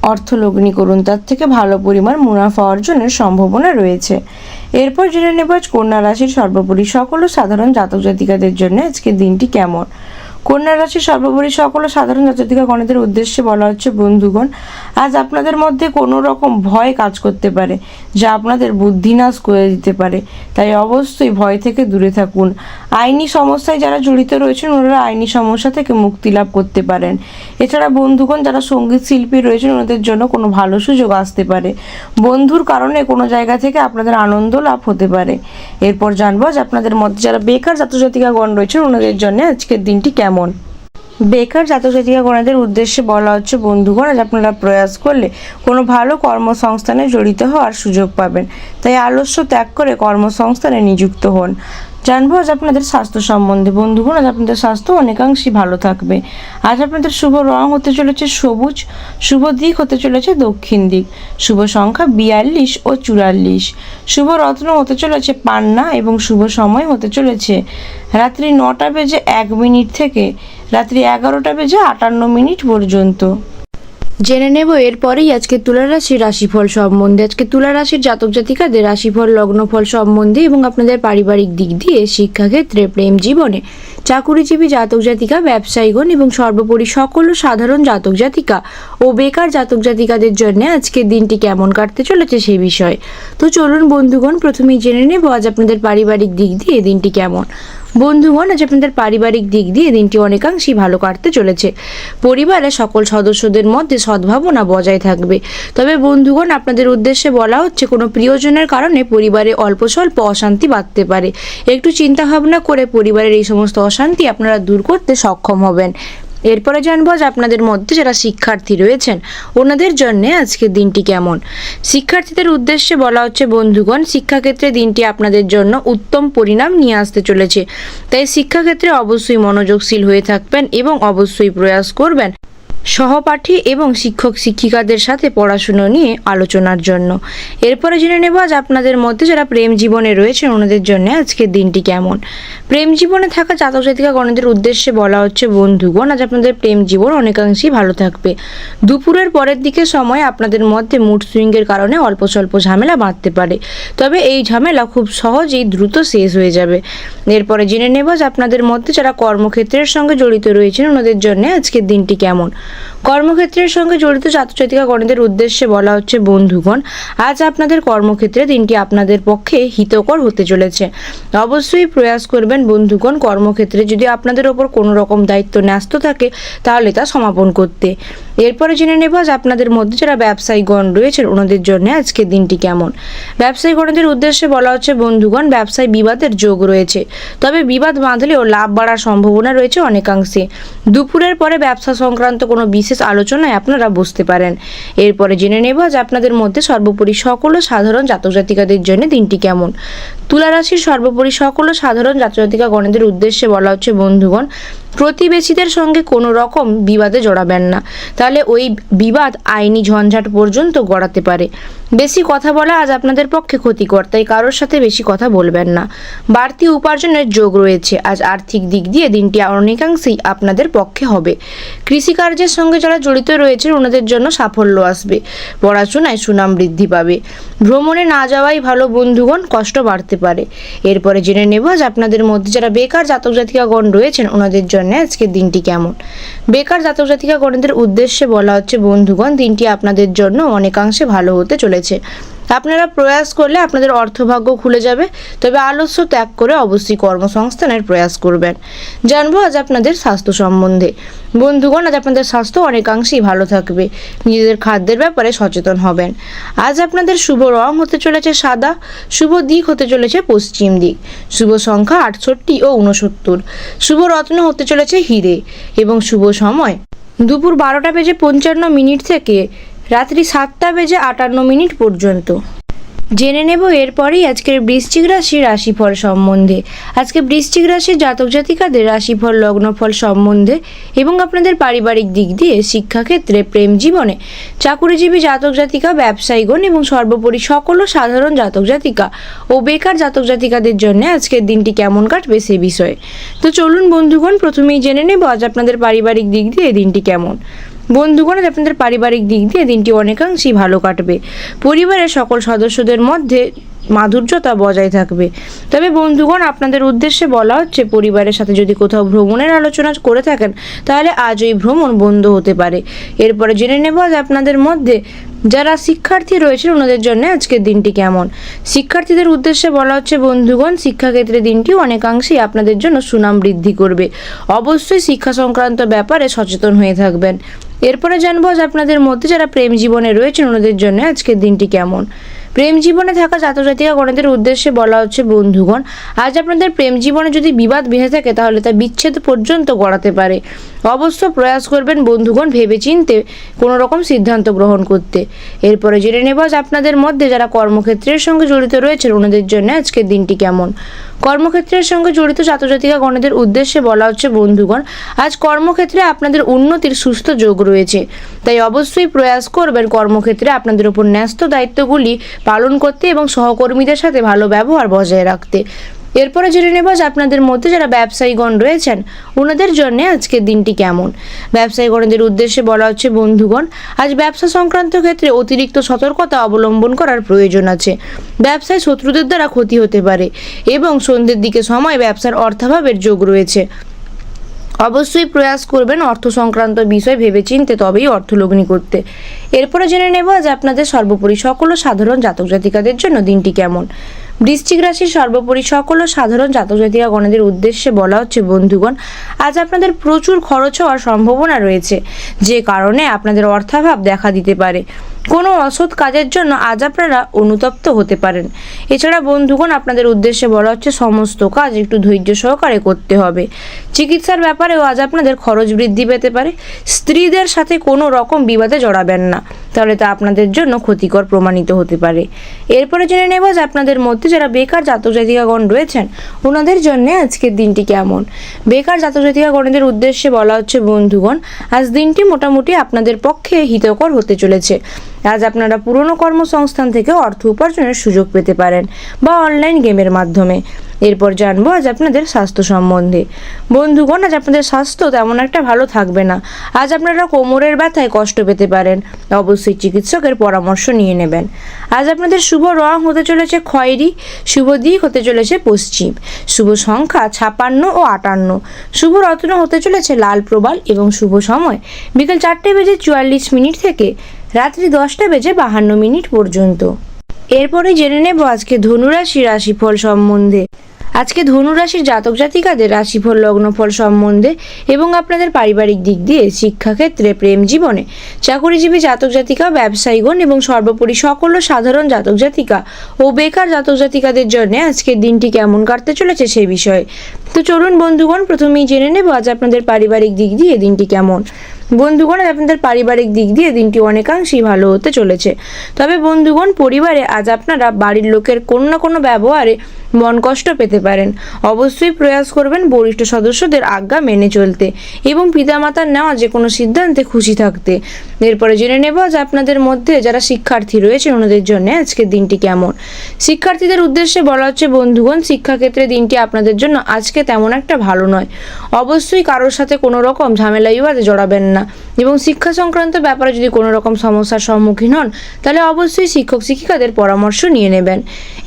অর্থ লগ্নি করুন, তার থেকে ভালো পরিমাণ মুনাফা অর্জনের সম্ভাবনা রয়েছে। এরপর জেনে নেব আজ কন্যা রাশির সর্বোপরি সকল সাধারণ জাতক জাতিকাদের জন্য আজকের দিনটি কেমন। কন্যা রাশির সর্বোপরি সকল সাধারণ জাতক-জাতিকাগণের উদ্দেশ্যে বলা হচ্ছে বন্ধুগণ, আজ আপনাদের মধ্যে কোনো রকম ভয় কাজ করতে পারে যা আপনাদের বুদ্ধিনাশ করে দিতে পারে। তাই অবশ্যই ভয় থেকে দূরে থাকুন। আইনি সমস্যায় যারা জড়িত রয়েছেন ওনারা আইনি সমস্যা থেকে মুক্তি লাভ করতে পারেন। এছাড়া বন্ধুগণ, যারা সঙ্গীত শিল্পী রয়েছেন ওনাদের জন্য কোনো ভালো সুযোগ আসতে পারে। বন্ধুর কারণে কোনো জায়গা থেকে আপনাদের আনন্দ লাভ হতে পারে। এরপর জানবো যে আপনাদের মধ্যে যারা বেকার জাতক-জাতিকাগণ রয়েছেন ওনাদের জন্য আজকের দিনটি কেমন। বেকার জাতক জাতিকাগণদের উদ্দেশ্যে বলা হচ্ছে বন্ধুগণ, আজ আপনারা প্রয়াস করলে কোনো ভালো কর্মসংস্থানে জড়িত হওয়ার সুযোগ পাবেন। তাই আলস্য ত্যাগ করে কর্মসংস্থানে নিযুক্ত হন। জানবো আজ আপনাদের স্বাস্থ্য সম্বন্ধে। বন্ধুগণ, আজ আপনাদের স্বাস্থ্য অনেকাংশই ভালো থাকবে। আজ আপনাদের শুভ রং হতে চলেছে সবুজ, শুভ দিক হতে চলেছে দক্ষিণ দিক, শুভ সংখ্যা 42 ও 44, শুভ রত্ন হতে চলেছে পান্না এবং শুভ সময় হতে চলেছে রাত্রি 9:01 থেকে রাত্রি 11:58 পর্যন্ত। জেনে নেব এরপরেই আজকে তুলা রাশির রাশিফল সম্বন্ধে। আজকে তুলা রাশির জাতক জাতিকাদের রাশিফল লগ্নফল সম্বন্ধে এবং আপনাদের পারিবারিক দিক দিয়ে, শিক্ষাক্ষেত্রে, প্রেম জীবনে, চাকুরিজীবী জাতক জাতিকা, ব্যবসায়ীগণ এবং সর্বোপরি সকল সাধারণ জাতক জাতিকা ও বেকার জাতক জাতিকাদের জন্য আজকের দিনটি কেমন কাটতে চলেছে সেই বিষয়ে। তো চলুন বন্ধুগণ, প্রথমেই জেনে নেব আজ আপনাদের পারিবারিক দিক দিয়ে দিনটি কেমন। বন্ধুগণ, আজ আপনাদের পারিবারিক দিক দিয়ে দিনটি অনেকাংশেই ভালো কাটতে চলেছে। পরিবারের সকল সদস্যদের মধ্যে সদ্ভাবনা বজায় থাকবে। তবে বন্ধুগণ, আপনাদের উদ্দেশ্যে বলা হচ্ছে কোনো প্রিয়জনের কারণে পরিবারে অল্প স্বল্প অশান্তি বাড়তে পারে। একটু চিন্তা ভাবনা করে পরিবারের এই সমস্ত অশান্তি আপনারা দূর করতে সক্ষম হবেন। এরপরে জানবো আজ আপনাদের মধ্যে যারা শিক্ষার্থী রয়েছেন ওনাদের জন্য আজকের দিনটি কেমন। শিক্ষার্থীদের উদ্দেশ্যে বলা হচ্ছে বন্ধুগণ, শিক্ষাক্ষেত্রে দিনটি আপনাদের জন্য উত্তম পরিণাম নিয়ে আসতে চলেছে। তাই শিক্ষাক্ষেত্রে অবশ্যই মনোযোগশীল হয়ে থাকবেন এবং অবশ্যই প্রয়াস করবেন সহপাঠী এবং শিক্ষক শিক্ষিকাদের সাথে পড়াশুনো নিয়ে আলোচনার জন্য। এরপরে জেনে নেব আজ আপনাদের মধ্যে যারা প্রেম জীবনে রয়েছেন ওনাদের জন্য আজকের দিনটি কেমন। প্রেম জীবনে থাকা জাতক জাতিকা গণদের উদ্দেশ্যে বলা হচ্ছে বন্ধুগণ, আজ আপনাদের প্রেম জীবন অনেকাংশেই ভালো থাকবে। দুপুরের পরের দিকে সময় আপনাদের মধ্যে মুড সুইংয়ের কারণে অল্প স্বল্প ঝামেলা বাঁধতে পারে, তবে এই ঝামেলা খুব সহজেই দ্রুত শেষ হয়ে যাবে। এরপরে জেনে নেব আজ আপনাদের মধ্যে যারা কর্মক্ষেত্রের সঙ্গে জড়িত রয়েছেন ওনাদের জন্য আজকের দিনটি কেমন। কর্মক্ষেত্রের সঙ্গে জড়িত জাতক জাতিকা গণদের উদ্দেশ্যে বলা হচ্ছে বন্ধুগণ, আজ আপনাদের কর্মক্ষেত্রে দিনটি আপনাদের পক্ষে হিতকর হতে চলেছে। অবশ্যই প্রয়াস করবেন বন্ধুগণ কর্মক্ষেত্রে যদি আপনাদের ওপর কোনো রকম দায়িত্ব ন্যস্ত থাকে তাহলে তা সমাপন করতে। এরপরে জেনে নেব আজ আপনাদের মধ্যে যারা ব্যবসায়ীগণ রয়েছেন ওনাদের জন্য আজকের দিনটি কেমন। ব্যবসায়ীগণদের উদ্দেশ্যে বলা হচ্ছে বন্ধুগণ, ব্যবসায় বিবাদের যোগ রয়েছে, তবে বিবাদ বাঁধলেও লাভ বাড়ার সম্ভাবনা রয়েছে অনেকাংশে। দুপুরের পরে ব্যবসা সংক্রান্ত কোনো বিশেষ আলোচনায় আপনারা বসতে পারেন। এরপরে জেনে নেব আজ আপনাদের মধ্যে সর্বোপরি সকল সাধারণ জাতক জাতিকাদের জন্য দিনটি কেমন। তুলা রাশির সর্বোপরি সকল সাধারণ জাতক জাতিকা গণদের উদ্দেশ্যে বলা হচ্ছে বন্ধুগণ, প্রতিবেশীদের সঙ্গে কোনো রকম বিবাদে জড়াবেন না, তাহলে ওই বিবাদ আইনি ঝঞ্ঝাট পর্যন্ত গড়াতে পারে। বেশি কথা বলা আজ আপনাদের পক্ষে ক্ষতিকর, তাই কারোর সাথে বেশি কথা বলবেন না। বাড়তি উপার্জনের যোগ রয়েছে, আজ আর্থিক দিক দিয়ে দিনটি অনেকাংশেই আপনাদের পক্ষে হবে। কৃষিকার্যের সঙ্গে যারা জড়িত রয়েছেন ওনাদের জন্য সাফল্য আসবে, পড়াশোনায় সুনাম বৃদ্ধি পাবে। ভ্রমণে না যাওয়াই ভালো বন্ধুগণ, কষ্ট বাড়তে পারে। এরপরে জেনে নেব আজ আপনাদের মধ্যে যারা বেকার জাতক জাতিকাগণ রয়েছেন ওনাদের জন্য আজকের দিনটি কেমন। বেকার জাতক জাতিকা গণদের উদ্দেশ্যে বলা হচ্ছে বন্ধুগণ, দিনটি আপনাদের জন্য অনেকাংশে ভালো হতে চলেছে। আপনারা প্রয়াস করলে আপনাদের অর্থভাগ্য খুলে যাবে, তবে আলস্য ত্যাগ করে অবশ্যই কর্মসংস্থানের প্রয়াস করবেন। জানবো আজ আপনাদের স্বাস্থ্য সম্বন্ধে বন্ধুগণ, আজ আপনাদের স্বাস্থ্য অনেকাংশেই ভালো থাকবে। নিজেদের খাদ্যের ব্যাপারে সচেতন হবেন। আজ আপনাদের শুভ রং হতে চলেছে সাদা, শুভ দিক হতে চলেছে পশ্চিম দিক, শুভ সংখ্যা 68 ও 69, শুভ রত্ন হতে চলেছে হিরে এবং শুভ সময় দুপুর 12:55 থেকে রাত্রি 7:58 পর্যন্ত। জেনে নেব এরপরেই আজকের বৃশ্চিক রাশির রাশিফল সম্বন্ধে। আজকে বৃশ্চিক রাশির জাতক জাতিকাদের রাশিফল লগ্নফল সম্বন্ধে এবং আপনাদের পারিবারিক দিক দিয়ে, শিক্ষাক্ষেত্রে, প্রেম জীবনে, চাকুরিজীবী জাতক জাতিকা, ব্যবসায়ীগণ এবং সর্বোপরি সকল সাধারণ জাতক জাতিকা ও বেকার জাতক জাতিকাদের জন্য আজকের দিনটি কেমন কাটবে সে বিষয়ে। তো চলুন বন্ধুগণ, প্রথমেই জেনে নেব আজ আপনাদের পারিবারিক দিক দিয়ে দিনটি কেমন। বন্ধুগণ, আপনাদের পারিবারিক দিক দিয়ে দিনটি অনেকাংশেই ভালো কাটবে। পরিবারের সকল সদস্যদের মধ্যে মাধুর্যতা বজায় থাকবে। তবে বন্ধুগণ, আপনাদের উদ্দেশ্যে বলা হচ্ছে পরিবারের সাথে যদি কোথাও ভ্রমণের আলোচনা করে থাকেন তাহলে আজ ওই ভ্রমণ বন্ধ হতে পারে। এরপরে জেনে নেব আজ আপনাদের মধ্যে যারা শিক্ষার্থী রয়েছেন ওনাদের জন্য আজকের দিনটি কেমন। শিক্ষার্থীদের উদ্দেশ্যে বলা হচ্ছে বন্ধুগণ, শিক্ষাক্ষেত্রে দিনটি অনেকাংশেই আপনাদের জন্য সুনাম বৃদ্ধি করবে। অবশ্যই শিক্ষা সংক্রান্ত ব্যাপারে সচেতন হয়ে থাকবেন। এরপরে জানবো আজ আপনাদের মধ্যে যারা প্রেম জীবনে রয়েছেন ওনাদের জন্য আজকের দিনটি কেমন। প্রেম জীবনে থাকা জাতক জাতিকা গণদের উদ্দেশ্যে বলা হচ্ছে বন্ধুগণ, আজ আপনাদের প্রেম জীবনে যদি বিবাদ বেঁধে থাকে তাহলে তা বিচ্ছেদ পর্যন্ত গড়াতে পারে। অবশ্য প্রয়াস করবেন বন্ধুগণ ভেবেচিন্তে কোনো রকম সিদ্ধান্ত গ্রহণ করতে। এরপরে জেনে নেব আজ আপনাদের মধ্যে যারা কর্মক্ষেত্রের সঙ্গে জড়িত রয়েছেন ওনাদের জন্য আজকের দিনটি কেমন। কর্মক্ষেত্রের সঙ্গে জড়িত জাতক জাতিকা গণদের উদ্দেশ্যে বলা হচ্ছে বন্ধুগণ, আজ কর্মক্ষেত্রে আপনাদের উন্নতির সুস্থ যোগ রয়েছে। তাই অবশ্যই প্রয়াস করবেন কর্মক্ষেত্রে আপনাদের উপর ন্যস্ত দায়িত্বগুলি পালন করতে এবং সহকর্মীদের সাথে ভালো ব্যবহার বজায় রাখতে। এরপরে জেনে নেব যে আপনাদের মধ্যে যারা ব্যবসায়ীগণ রয়েছেন ওনাদের জন্য আজকের দিনটি কেমন। ব্যবসায়ীগণদের উদ্দেশ্যে বলা হচ্ছে বন্ধুগণ, আজ ব্যবসা সংক্রান্ত ক্ষেত্রে অতিরিক্ত সতর্কতা অবলম্বন করার প্রয়োজন আছে। ব্যবসায় শত্রুদের দ্বারা ক্ষতি হতে পারে এবং সন্ধ্যের দিকে সময় ব্যবসার অর্থাভাবের যোগ রয়েছে। অবশ্যই প্রয়াস করবেন অর্থ সংক্রান্ত বিষয় ভেবেচিন্তে তবেই অর্থলগ্নি করতে। এরপরে জেনে নেব যে আপনাদের সর্বোপরি সকল সাধারণ জাতক জাতিকাদের জন্য দিনটি কেমন। বৃশ্চিক রাশির সর্বোপরি সকল সাধারণ জাতক জাতিকা গণদের উদ্দেশ্যে বলা হচ্ছে বন্ধুগণ, আজ আপনাদের প্রচুর খরচ হওয়ার সম্ভাবনা রয়েছে, যে কারণে আপনাদের অর্থাভাব দেখা দিতে পারে। কোনো অসৎ কাজের জন্য আজ আপনারা অনুতপ্ত হতে পারেন। এছাড়া বন্ধুগণ, আপনাদের উদ্দেশ্যে বলা হচ্ছে সমস্ত কাজ একটু ধৈর্য সহকারে করতে হবে। চিকিৎসার ব্যাপারেও আজ আপনাদের খরচ বৃদ্ধি পেতে পারে। স্ত্রীদের সাথে কোনো রকম বিবাদে জড়াবেন না, তাহলে তা আপনাদের জন্য ক্ষতিকর প্রমাণিত হতে পারে। এরপরে জেনে নেব যে আপনাদের মধ্যে যারা বেকার জাতক জাতিকাগণ রয়েছেন ওনাদের জন্য আজকের দিনটি কেমন। বেকার জাতক জাতিকাগণদের উদ্দেশ্যে বলা হচ্ছে বন্ধুগণ, আজ দিনটি মোটামুটি আপনাদের পক্ষে হিতকর হতে চলেছে। আজ আপনারা পুরনো কর্মসংস্থান থেকে অর্থ উপার্জনের সুযোগ পেতে পারেন বা অনলাইন গেমের মাধ্যমে। এরপর জানবো আজ আপনাদের স্বাস্থ্য সম্বন্ধে। বন্ধুগণ, আজ আপনাদের স্বাস্থ্য তেমন একটা ভালো থাকবে না। আজ আপনারা কোমরের ব্যথায় কষ্ট পেতে পারেন, অবশ্যই চিকিৎসকের পরামর্শ নিয়ে নেবেন। আজ আপনাদের শুভ রং হতে চলেছে খয়েরি, শুভ দিক হতে চলেছে পশ্চিম, শুভ সংখ্যা 56 ও 58, শুভ রত্ন হতে চলেছে লাল প্রবাল এবং শুভ সময় বিকেল 4:44 থেকে রাত্রি 10:52 পর্যন্ত। এরপরে জেনে নেব আজকে ধনুরাশি রাশিফল সম্বন্ধে। আজকে ধনুরাশির জাতক জাতিকাদের রাশিফল লগ্নফল সম্বন্ধে এবং আপনাদের পারিবারিক দিক দিয়ে, শিক্ষাক্ষেত্রে, প্রেম জীবনে, চাকুরিজীবী জাতক জাতিকা, ব্যবসায়ীগণ এবং সর্বোপরি সকল সাধারণ জাতক জাতিকা ও বেকার জাতক জাতিকাদের জন্য আজকের দিনটি কেমন কাটতে চলেছে সে বিষয়ে। তো চলুন বন্ধুগণ, প্রথমেই জেনে নেব আজ আপনাদের পারিবারিক দিক দিয়ে দিনটি কেমন। বন্ধুগণ, আপনাদের পারিবারিক দিক দিয়ে দিনটি অনেকাংশেই ভালো হতে চলেছে। তবে বন্ধুগণ, পরিবারে আজ আপনারা বাড়ির লোকের কোনো না কোনো ব্যবহারে মন কষ্ট পেতে পারেন। অবশ্যই প্রয়াস করবেন বরিষ্ঠ সদস্যদের আজ্ঞা মেনে চলতে এবং পিতামাতার নেওয়া যে কোনো সিদ্ধান্তে খুশি থাকতে। এরপরে জেনে নেব যে আপনাদের মধ্যে যারা শিক্ষার্থী রয়েছেন ওনাদের জন্য আজকের দিনটি কেমন। শিক্ষার্থীদের উদ্দেশ্যে বলা হচ্ছে বন্ধুগণ, শিক্ষাক্ষেত্রে দিনটি আপনাদের জন্য আজকে তেমন একটা ভালো নয়। অবশ্যই কারোর সাথে কোনো রকম ঝামেলা বিবাদে জড়াবেন না এবং শিক্ষা সংক্রান্ত ব্যাপারে যদি কোনো রকম সমস্যার সম্মুখীন হন তাহলে অবশ্যই শিক্ষক শিক্ষিকাদের পরামর্শ নিয়ে নেবেন।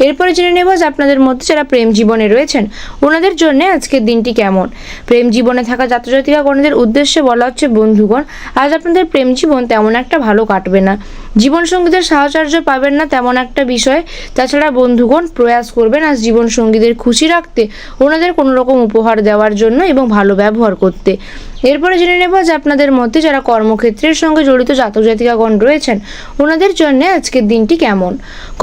এরপরে জেনে নেব যে আপনাদের মধ্যে যারা প্রেম জীবনে রয়েছেন ওনাদের জন্য আজকের দিনটি কেমন। প্রেম জীবনে থাকা জাতক জাতিকাগণদের উদ্দেশ্যে বলা হচ্ছে বন্ধুগণ, আজ আপনাদের প্রেম জীবন তেমন একটা ভালো কাটবে না। জীবনসঙ্গীদের সাহচর্য পাবেন না তেমন একটা বিষয়। তাছাড়া বন্ধুগণ, প্রয়াস করবেন আজ জীবনসঙ্গীদের খুশি রাখতে, ওনাদের কোনো রকম উপহার দেওয়ার জন্য এবং ভালো ব্যবহার করতে। এরপরে জেনে নেব যে আপনাদের মধ্যে যারা কর্মক্ষেত্রের সঙ্গে জড়িত জাতক জাতিকাগণ রয়েছেন ওনাদের জন্য আজকের দিনটি কেমন।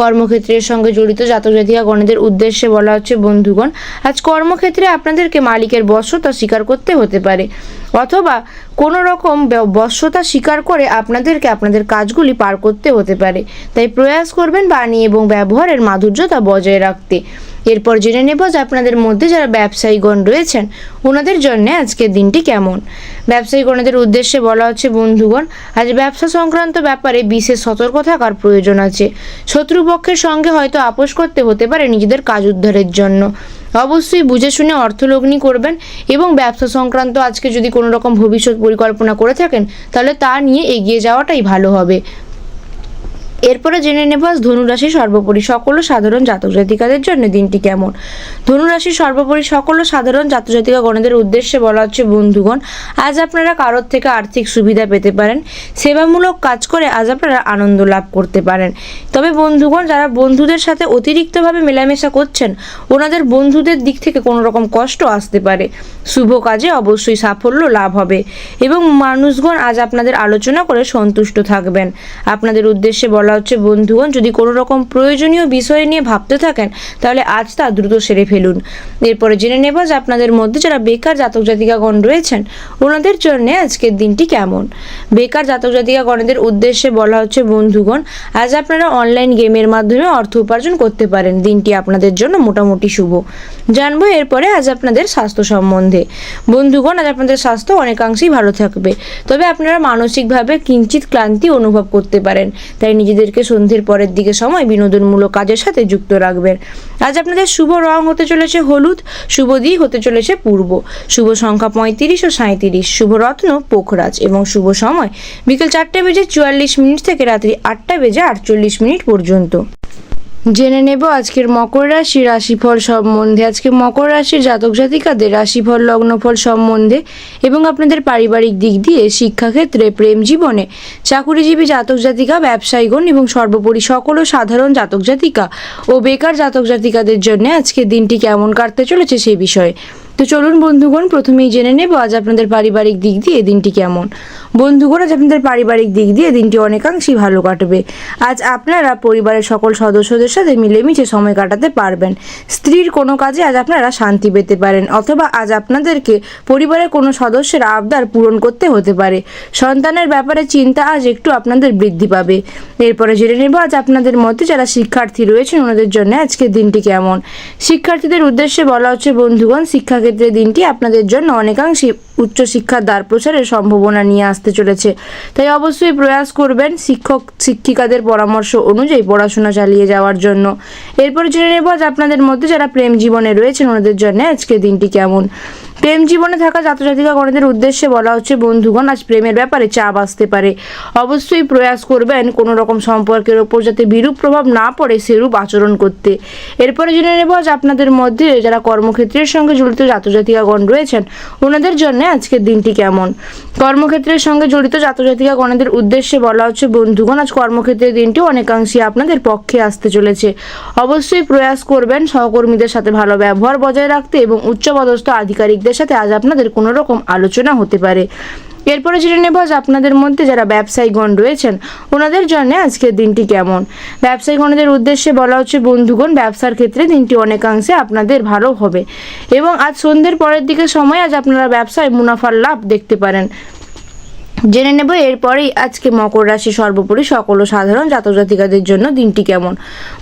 কর্মক্ষেত্রের সঙ্গে জড়িত জাতক জাতিকাগণদের উদ্দেশ্যে বলা হচ্ছে বন্ধুগণ, আজ কর্মক্ষেত্রে আপনাদেরকে মালিকের বশ্যতা স্বীকার করতে হতে পারে অথবা কোনো রকম বশ্যতা স্বীকার করে আপনাদেরকে আপনাদের কাজগুলি পার করতে হতে পারে। তাই প্রয়াস করবেন বাণী এবং ব্যবহারের মাধুর্যতা বজায় রাখতে। এরপর জেনে নেব যে আপনাদের মধ্যে যারা ব্যবসায়ীগণ রয়েছেন ওনাদের জন্য আজকের দিনটি কেমন। ব্যবসায়ীগণদের উদ্দেশ্যে বলা হচ্ছে বন্ধুগণ, আজ ব্যবসা সংক্রান্ত ব্যাপারে বিশেষ সতর্ক থাকার প্রয়োজন আছে। শত্রুপক্ষের সঙ্গে হয়তো আপোষ করতে হতে পারে নিজেদের কাজ উদ্ধারের জন্য। অবশ্যই বুঝে শুনে অর্থলগ্নি করবেন এবং ব্যবসা সংক্রান্ত আজকে যদি কোনো রকম ভবিষ্যৎ পরিকল্পনা করে থাকেন তাহলে তা নিয়ে এগিয়ে যাওয়াটাই ভালো হবে। এরপরে জেনে নেব আজ ধনুরাশি সর্বোপরি সকল সাধারণ জাতক জাতিকাদের জন্য দিনটি কেমন। ধনুরাশি সর্বোপরি সকল সাধারণ জাতক জাতিকা গণদের উদ্দেশ্যে বলা হচ্ছে বন্ধুগণ, আজ আপনারা কারোর থেকে আর্থিক সুবিধা পেতে পারেন। সেবামূলক কাজ করে আজ আপনারা আনন্দ লাভ করতে পারেন। তবে বন্ধুগণ, যারা বন্ধুদের সাথে অতিরিক্তভাবে মেলামেশা করছেন ওনাদের বন্ধুদের দিক থেকে কোনো রকম কষ্ট আসতে পারে। শুভ কাজে অবশ্যই সাফল্য লাভ হবে এবং মানুষগণ আজ আপনাদের আলোচনা করে সন্তুষ্ট থাকবেন। আপনাদের উদ্দেশ্যে বলা হচ্ছে বন্ধুগণ, যদি কোনো রকম প্রয়োজনীয় বিষয় নিয়ে ভাবতে থাকেন তাহলে আজ তা দ্রুত সেরে ফেলুন। এরপরে জেনে নেব যে আপনাদের মধ্যে যারা বেকার জাতক জাতিকাগণ রয়েছেন ওনাদের জন্য আজকের দিনটি কেমন। বেকার জাতক জাতিকাগণদের উদ্দেশ্যে বলা হচ্ছে বন্ধুগণ, আজ আপনারা অনলাইন গেমের মাধ্যমে অর্থ উপার্জন করতে পারেন। দিনটি আপনাদের জন্য মোটামুটি শুভ। জানবো এরপরে আজ আপনাদের স্বাস্থ্য সম্বন্ধে। বন্ধুগণ, আজ আপনাদের স্বাস্থ্য অনেকাংশেই ভালো থাকবে, তবে আপনারা মানসিকভাবে কিঞ্চিত ক্লান্তি অনুভব করতে পারেন। তাই নিজেদেরকে সন্ধ্যের পরের দিকে সময় বিনোদনমূলক কাজের সাথে যুক্ত রাখবেন। আজ আপনাদের শুভ রং হতে চলেছে হলুদ, শুভ দিক হতে চলেছে পূর্ব, শুভ সংখ্যা 35 ও 37, শুভ রত্ন পোখরাজ এবং শুভ সময় বিকেল 4:44 থেকে রাত্রি 8:48 পর্যন্ত। জেনে নেব আজকের মকর রাশির রাশিফল সম্বন্ধে। আজকে মকর রাশির জাতক জাতিকাদের রাশিফল লগ্নফল সম্বন্ধে এবং আপনাদের পারিবারিক দিক দিয়ে, শিক্ষাক্ষেত্রে, প্রেম জীবনে, চাকুরিজীবী জাতক জাতিকা, ব্যবসায়ীগণ এবং সর্বোপরি সকল সাধারণ জাতক জাতিকা ও বেকার জাতক জাতিকাদের জন্য আজকের দিনটি কেমন কাটতে চলেছে সেই বিষয়ে। তো চলুন বন্ধুগণ, প্রথমেই জেনে নেব আজ আপনাদের পারিবারিক দিক দিয়ে দিনটি কেমন। বন্ধুগণ, আজ আপনাদের পারিবারিক দিক দিয়ে দিনটি অনেকাংশেই ভালো কাটবে। আজ আপনারা পরিবারের সকল সদস্যদের সাথে মিলেমিশে সময় কাটাতে পারবেন। স্ত্রীর কোনো কাজে আজ আপনারা শান্তি পেতে পারেন, অথবা আজ আপনাদেরকে পরিবারের কোনো সদস্যের আবদার পূরণ করতে হতে পারে। সন্তানের ব্যাপারে চিন্তা আজ একটু আপনাদের বৃদ্ধি পাবে। এরপরে জেনে নেব আজ আপনাদের মধ্যে যারা শিক্ষার্থী রয়েছেন ওনাদের জন্য আজকের দিনটি কেমন। শিক্ষার্থীদের উদ্দেশ্যে বলা হচ্ছে, বন্ধুগণ, শিক্ষাক্ষেত্রে দিনটি আপনাদের জন্য অনেকাংশে উচ্চশিক্ষার দ্বার প্রসারের সম্ভাবনা নিয়ে আসতে চলেছে। তাই অবশ্যই প্রয়াস করবেন শিক্ষক শিক্ষিকাদের পরামর্শ অনুযায়ী পড়াশোনা চালিয়ে যাওয়ার জন্য। এরপরে জেনে নেব আজ আপনাদের মধ্যে যারা প্রেম জীবনে রয়েছেন ওনাদের জন্য আজকের দিনটি কেমন। প্রেম জীবনে থাকা জাতজাতিকাগণের উদ্দেশ্যে বলা হচ্ছে, বন্ধুগণ, আজ প্রেমের ব্যাপারে চাপ আসতে পারে। অবশ্যই প্রয়াস করবেন কোনো রকম সম্পর্কের ওপর যাতে বিরূপ প্রভাব না পড়ে সেরূপ আচরণ করতে। এরপরে জেনে নেব আজ আপনাদের মধ্যে যারা কর্মক্ষেত্রের সঙ্গে জড়িত জাতজাতিকাগণ রয়েছেন ওনাদের জন্য আজকের দিনটি কেমন। কর্মক্ষেত্রের সঙ্গে জড়িত জাতজাতিকাগণের উদ্দেশ্যে বলা হচ্ছে, বন্ধুগণ, আজ কর্মক্ষেত্রের দিনটি অনেকাংশে আপনাদের পক্ষে আসতে চলেছে। অবশ্যই প্রয়াস করবেন সহকর্মীদের সাথে ভালো ব্যবহার বজায় রাখতে এবং উচ্চপদস্থ আধিকারিকদের সাথে আজ আপনাদের কোনো রকম আলোচনা হতে পারে। এরপরে জেনে নেব আজ আপনাদের মধ্যে যারা ব্যবসায়ীগণ রয়েছেন ওনাদের জন্য আজকের দিনটি কেমন। ব্যবসায়ীগণদের উদ্দেশ্যে বলা হচ্ছে, বন্ধুগণ, ব্যবসার ক্ষেত্রে দিনটি অনেকাংশে আপনাদের ভালো হবে এবং আজ সন্ধ্যের পরের দিকে সময় আজ আপনারা ব্যবসায় মুনাফার লাভ দেখতে পারেন। জেনে নেব এরপরেই আজকে মকর রাশি সর্বোপরি সকল ও সাধারণ জাতক-জাতিকাদের জন্য দিনটি কেমন।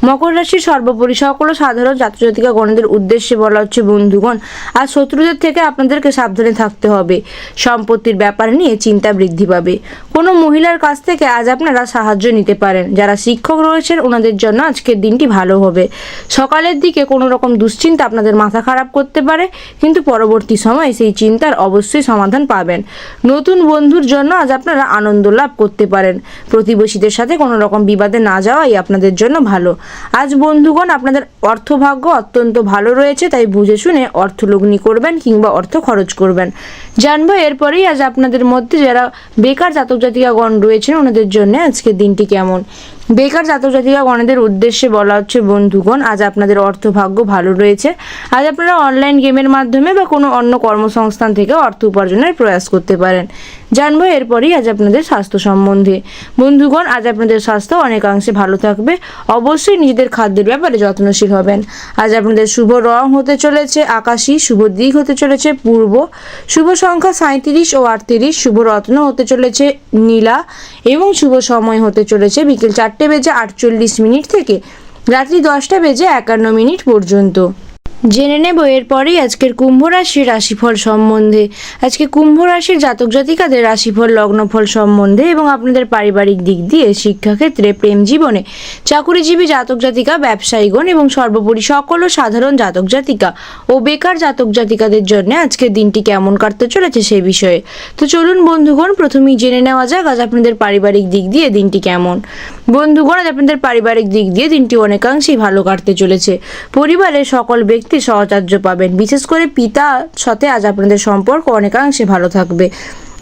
মকর রাশির সর্বোপরি সকল ও সাধারণ জাতক-জাতিকা গণদের উদ্দেশ্যে বলা হচ্ছে, বন্ধুগণ, আজ শত্রুদের থেকে আপনাদেরকে সাবধানে থাকতে হবে। সম্পত্তির ব্যাপার নিয়ে চিন্তা বৃদ্ধি পাবে। কোনো মহিলার কাছ থেকে আজ আপনারা সাহায্য নিতে পারেন। যারা শিক্ষক রয়েছেন ওনাদের জন্য আজকের দিনটি ভালো হবে। সকালের দিকে কোনো রকম দুশ্চিন্তা আপনাদের মাথা খারাপ করতে পারে, কিন্তু পরবর্তী সময়ে সেই চিন্তার অবশ্যই সমাধান পাবেন। নতুন বন্ধুর জন্য আজ আপনারা আনন্দ লাভ করতে পারেন। প্রতিবেশীদের সাথে কোনো রকম বিবাদে না যাওয়াই আপনাদের জন্য ভালো। আজ বন্ধুগণ, আপনাদের অর্থভাগ্য অত্যন্ত ভালো রয়েছে, তাই বুঝে শুনে অর্থলগ্নি করবেন কিংবা অর্থ খরচ করবেন। জানবো এরপরেই আজ আপনাদের মধ্যে যারা বেকার জাতক জাতিকাগণ রয়েছেন ওনাদের জন্য আজকের দিনটি কেমন। বেকার জাতক জাতিকাগণদের উদ্দেশ্যে বলা হচ্ছে, বন্ধুগণ, আজ আপনাদের অর্থভাগ্য ভালো রয়েছে। আজ আপনারা অনলাইন গেমের মাধ্যমে বা কোনো অন্য কর্মসংস্থান থেকে অর্থ উপার্জনের প্রয়াস করতে পারেন। জানবো এরপরেই আজ আপনাদের স্বাস্থ্য সম্বন্ধে। বন্ধুগণ, আজ আপনাদের স্বাস্থ্য অনেকাংশে ভালো থাকবে। অবশ্যই নিজেদের খাদ্যের ব্যাপারে যত্নশীল হবেন। আজ আপনাদের শুভ রং হতে চলেছে আকাশী, শুভ দিক হতে চলেছে পূর্ব, শুভ সংখ্যা 37 ও 38, শুভ রত্ন হতে চলেছে নীলা এবং শুভ সময় হতে চলেছে বিকেল 4:48 থেকে রাত্রি 10:51 পর্যন্ত। জেনে নেব এরপরেই আজকের কুম্ভ রাশির রাশিফল সম্বন্ধে। আজকে কুম্ভ রাশির জাতক জাতিকাদের রাশিফল লগ্নফল সম্বন্ধে এবং আপনাদের পারিবারিক দিক দিয়ে শিক্ষাক্ষেত্রে, প্রেম জীবনে, চাকুরিজীবী জাতক জাতিকা, ব্যবসায়ীগণ এবং সর্বোপরি সকল সাধারণ জাতক জাতিকা ও বেকার জাতক জাতিকাদের জন্য আজকের দিনটি কেমন কাটতে চলেছে সেই বিষয়ে। তো চলুন বন্ধুগণ, প্রথমেই জেনে নেওয়া যাক আজ আপনাদের পারিবারিক দিক দিয়ে দিনটি কেমন। বন্ধুগণ, আজ আপনাদের পারিবারিক দিক দিয়ে দিনটি অনেকাংশেই ভালো কাটতে চলেছে। পরিবারের সকল ব্যক্তি সহচার্য পাবেন। বিশেষ করে পিতার সাথে আজ আপনাদের সম্পর্ক অনেকাংশে ভালো থাকবে।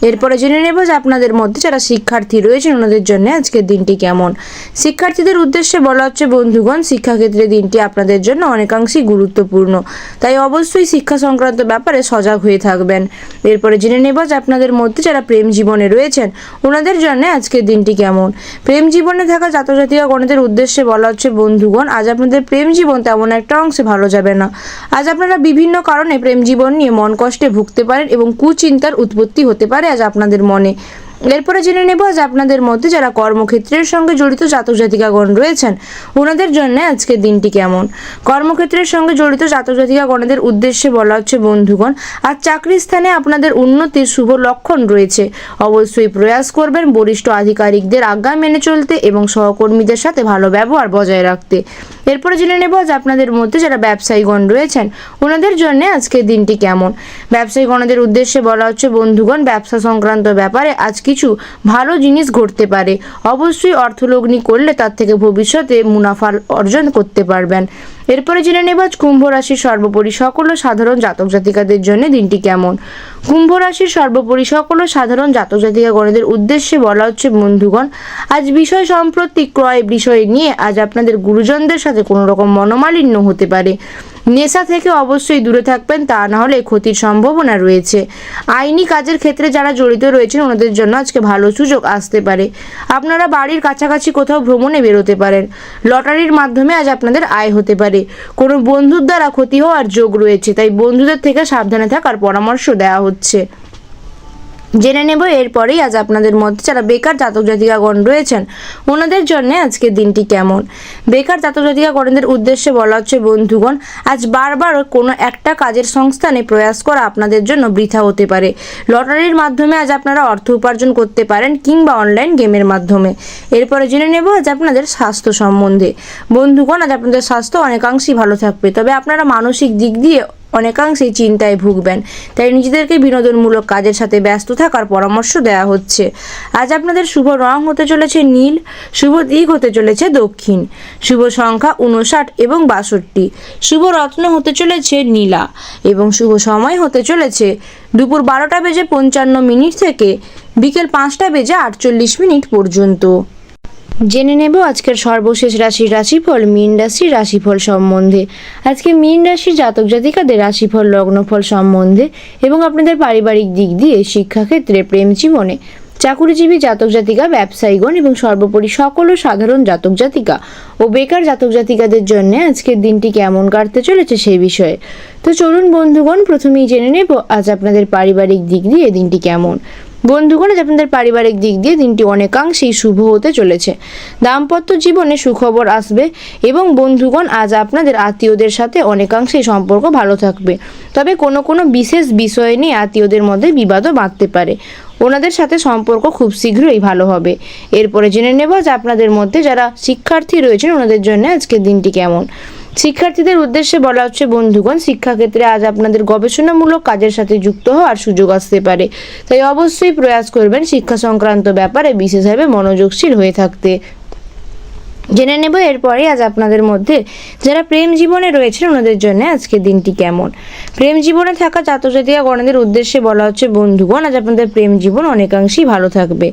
এরপরে জেনে নেব যে আপনাদের মধ্যে যারা শিক্ষার্থী রয়েছেন ওনাদের জন্য আজকের দিনটি কেমন। শিক্ষার্থীদের উদ্দেশ্যে বলা হচ্ছে, বন্ধুগণ, শিক্ষাক্ষেত্রে দিনটি আপনাদের জন্য অনেকাংশেই গুরুত্বপূর্ণ, তাই অবশ্যই শিক্ষা সংক্রান্ত ব্যাপারে সজাগ হয়ে থাকবেন। এরপরে জেনে নেব যে আপনাদের মধ্যে যারা প্রেম জীবনে রয়েছেন ওনাদের জন্য আজকের দিনটি কেমন। প্রেম জীবনে থাকা জাতজাতিকা গণদের উদ্দেশ্যে বলা হচ্ছে, বন্ধুগণ, আজ আপনাদের প্রেম জীবন তেমন একটা অংশে ভালো যাবে না। আজ আপনারা বিভিন্ন কারণে প্রেম জীবন নিয়ে মন কষ্টে ভুগতে পারেন এবং কুচিন্তার উৎপত্তি হতে পারে আজ আপনাদের মনে। এরপরে জেনে নেব আজ আপনাদের মধ্যে যারা কর্মক্ষেত্রের সঙ্গে জড়িত জাতক জাতিকাগণ রয়েছেন ওনাদের জন্য আজকের দিনটি কেমন। কর্মক্ষেত্রের সঙ্গে জড়িত জাতক জাতিকাগণদের উদ্দেশ্যে বলা হচ্ছে, বন্ধুগণ, আজ চাকরির স্থানে আপনাদের উন্নতির শুভ লক্ষণ রয়েছে। অবশ্যই প্রয়াস করবেন বরিষ্ঠ আধিকারিকদের আজ্ঞা মেনে চলতে এবং সহকর্মীদের সাথে ভালো ব্যবহার বজায় রাখতে। এরপরে জেনে নেব আজ আপনাদের মধ্যে যারা ব্যবসায়ীগণ রয়েছেন ওনাদের জন্য আজকের দিনটি কেমন। ব্যবসায়ীগণদের উদ্দেশ্যে বলা হচ্ছে, বন্ধুগণ, ব্যবসা সংক্রান্ত ব্যাপারে আজ কিছু ভালো জিনিস ঘটতে পারে। অবশ্যই অর্থলগ্নি করলে তার থেকে ভবিষ্যতে মুনাফা অর্জন করতে পারবেন। এরপরে জেনে নেব আজ কুম্ভ রাশির সর্বোপরি সকল সাধারণ জাতক জাতিকাদের জন্য দিনটি কেমন। কুম্ভ রাশির সর্বোপরি সকল সাধারণ জাতক জাতিকা গণদের উদ্দেশ্যে বলা হচ্ছে, বন্ধুগণ, আজ বিষয় সম্পত্তি ক্রয় বিষয় নিয়ে আজ আপনাদের গুরুজনদের সাথে কোনো রকম মনোমালিন্য হতে পারে। নেশা থেকে অবশ্যই দূরে থাকবেন, তা না হলে ক্ষতির সম্ভাবনা রয়েছে। আইনি কাজের ক্ষেত্রে যারা জড়িত রয়েছেন ওনাদের জন্য আজকে ভালো সুযোগ আসতে পারে। আপনারা বাড়ির কাছাকাছি কোথাও ভ্রমণে বেরোতে পারেন। লটারির মাধ্যমে আজ আপনাদের আয় হতে পারে। কোনো বন্ধুর দ্বারা ক্ষতি হওয়ার যোগ রয়েছে, তাই বন্ধুদের থেকে সাবধানে থাকার পরামর্শ দেওয়া হচ্ছে। জেনে নেব এরপরেই আজ আপনাদের মধ্যে যারা বেকার জাতক জাতিকাগণ রয়েছেন ওনাদের জন্য আজকের দিনটি কেমন। বেকার জাতক জাতিকাগণদের উদ্দেশ্যে বলা হচ্ছে, বন্ধুগণ আজ বারবার কোনো একটা কাজের সংস্থানে প্রয়াস করা আপনাদের জন্য বৃথা হতে পারে। লটারির মাধ্যমে আজ আপনারা অর্থ উপার্জন করতে পারেন কিংবা অনলাইন গেমের মাধ্যমে। এরপরে জেনে নেব আজ আপনাদের স্বাস্থ্য সম্বন্ধে। বন্ধুগণ আজ আপনাদের স্বাস্থ্য অনেকাংশেই ভালো থাকবে, তবে আপনারা মানসিক দিক দিয়ে অনেকাংশেই চিন্তায় ভুগবেন, তাই নিজেদেরকে বিনোদনমূলক কাজের সাথে ব্যস্ত থাকার পরামর্শ দেওয়া হচ্ছে। আজ আপনাদের শুভ রং হতে চলেছে নীল, শুভ দিক হতে চলেছে দক্ষিণ, শুভ সংখ্যা 59 এবং 62, শুভ রত্ন হতে চলেছে নীলা এবং শুভ সময় হতে চলেছে দুপুর 12:55 থেকে বিকেল 5:48 পর্যন্ত। জেনে নেব আজকের সর্বশেষ রাশিফল মীন রাশির রাশিফল সম্বন্ধে। আজকে মীন রাশির জাতক জাতিকাদের রাশিফল লগ্নফল সম্বন্ধে এবং আপনাদের পারিবারিক দিক দিয়ে, শিক্ষাক্ষেত্রে, প্রেম জীবনে, চাকুরিজীবী জাতক জাতিকা, ব্যবসায়ীগণ এবং সর্বোপরি সকল সাধারণ জাতক জাতিকা ও বেকার জাতক জাতিকাদের জন্য আজকের দিনটি কেমন কাটতে চলেছে সেই বিষয়ে। তো চলুন বন্ধুগণ প্রথমেই জেনে নেব আজ আপনাদের পারিবারিক দিক দিয়ে দিনটি কেমন। বন্ধুগণ আজ আপনাদের পারিবারিক দিক দিয়ে দিনটি অনেকাংশেই শুভ হতে চলেছে। দাম্পত্য জীবনে সুখবর আসবে এবং বন্ধুগণ আজ আপনাদের আত্মীয়দের সাথে অনেকাংশেই সম্পর্ক ভালো থাকবে, তবে কোনো বিশেষ বিষয় নিয়ে আত্মীয়দের মধ্যে বিবাদও বাঁধতে পারে। ওনাদের সাথে সম্পর্ক খুব শীঘ্রই ভালো হবে। এরপরে জেনে নেব যে আপনাদের মধ্যে যারা শিক্ষার্থী রয়েছেন ওনাদের জন্য আজকের দিনটি কেমন। শিক্ষার্থীদের উদ্দেশ্যে বলা হচ্ছে, বন্ধুগণ শিক্ষাক্ষেত্রে আজ আপনাদের গবেষণামূলক কাজের সাথে যুক্ত হওয়ার সুযোগ আসতে পারে, তাই অবশ্যই প্রয়াস করবেন শিক্ষা সংক্রান্ত ব্যাপারে বিশেষভাবে মনোযোগশীল হয়ে থাকতে। জেনে নেব এরপরে আজ আপনাদের মধ্যে যারা প্রেম জীবনে রয়েছেন ওনাদের জন্য আজকের দিনটি কেমন। প্রেম জীবনে থাকা জাতক জাতিকাগণদের উদ্দেশ্যে বলা হচ্ছে, বন্ধুগণ আজ আপনাদের প্রেম জীবন অনেকাংশেই ভালো থাকবে।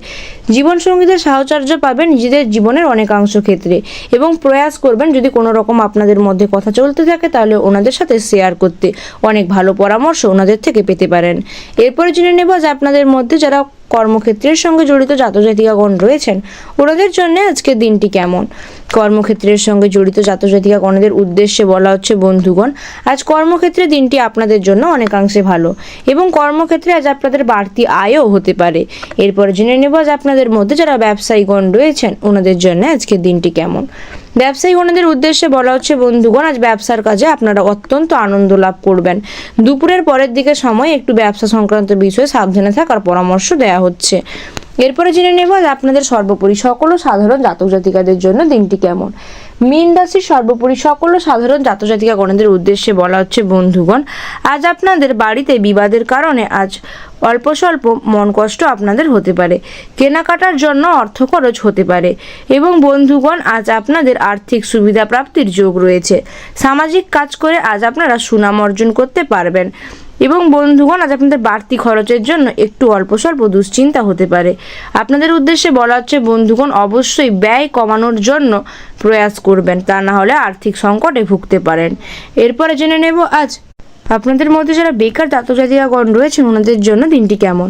জীবন সঙ্গীদের সাহচর্য পাবেন নিজেদের জীবনের অনেকাংশ ক্ষেত্রে এবং প্রয়াস করবেন যদি কোনো রকম আপনাদের মধ্যে কথা চলতে থাকে তাহলে ওনাদের সাথে শেয়ার করতে। অনেক ভালো পরামর্শ ওনাদের থেকে পেতে পারেন। এরপরে জেনে নেব যে আপনাদের মধ্যে যারা কর্মক্ষেত্রের সঙ্গে জড়িত জাতক জাতিকাগণ রয়েছেন ওনাদের জন্য আজকের দিনটি কেমন। কর্মক্ষেত্রের সঙ্গে জড়িত জাতক জাতিকাগণদের উদ্দেশ্যে বলা হচ্ছে, বন্ধুগণ আজ কর্মক্ষেত্রে দিনটি আপনাদের জন্য অনেকাংশে ভালো এবং কর্মক্ষেত্রে আজ আপনাদের বাড়তি আয়ও হতে পারে। এরপরে জেনে নেব আজ আপনাদের মধ্যে যারা ব্যবসায়ীগণ রয়েছেন ওনাদের জন্য আজকের দিনটি কেমন। ব্যবসায়ীগণদের উদ্দেশ্যে বলা হচ্ছে, বন্ধুগণ আজ ব্যবসার কাজে আপনারা অত্যন্ত আনন্দ লাভ করবেন। দুপুরের পরের দিকে সময় একটু ব্যবসা সংক্রান্ত বিষয়ে সাবধানে থাকার পরামর্শ দেওয়া হচ্ছে। এরপরে জেনে নেব আপনাদের সর্বোপরি সকল সাধারণ জাতক জাতিকাদের জন্য দিনটি কেমন। মীন রাশির সর্বোপরি সকল সাধারণ জাতক জাতিকাগণদের উদ্দেশ্যে বলা হচ্ছে, বন্ধুগণ আজ আপনাদের বাড়িতে বিবাদের কারণে আজ অল্প স্বল্প মন কষ্ট আপনাদের হতে পারে। কেনাকাটার জন্য অর্থ খরচ হতে পারে এবং বন্ধুগণ আজ আপনাদের আর্থিক সুবিধা প্রাপ্তির যোগ রয়েছে। সামাজিক কাজ করে আজ আপনারা সুনাম অর্জন করতে পারবেন এবং বন্ধুগণ আজ আপনাদের বাড়তি খরচের জন্য একটু অল্প স্বল্প দুশ্চিন্তা হতে পারে। আপনাদের উদ্দেশ্যে বলা হচ্ছে, বন্ধুগণ অবশ্যই ব্যয় কমানোর জন্য প্রয়াস করবেন, তা না হলে আর্থিক সংকটে ভুগতে পারেন। এরপরে জেনে নেব আজ আপনাদের মধ্যে যারা বেকার জাতক জাতিকাগণ রয়েছেন ওনাদের জন্য দিনটি কেমন।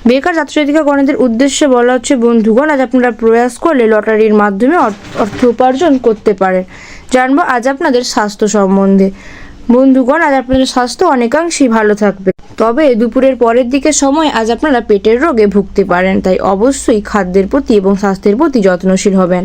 বেকার জাতক জাতিকাগণদের উদ্দেশ্যে বলা হচ্ছে, বন্ধুগণ আজ আপনারা প্রয়াস করলে লটারির মাধ্যমে অর্থ উপার্জন করতে পারেন। জানবো আজ আপনাদের স্বাস্থ্য সম্বন্ধে। বন্ধুগণ আজ আপনাদের স্বাস্থ্য অনেকাংশেই ভালো থাকবে, তবে দুপুরের পরের দিকে সময় আজ আপনারা পেটের রোগে ভুগতে পারেন, তাই অবশ্যই খাদ্যের প্রতি এবং স্বাস্থ্যের প্রতি যত্নশীল হবেন।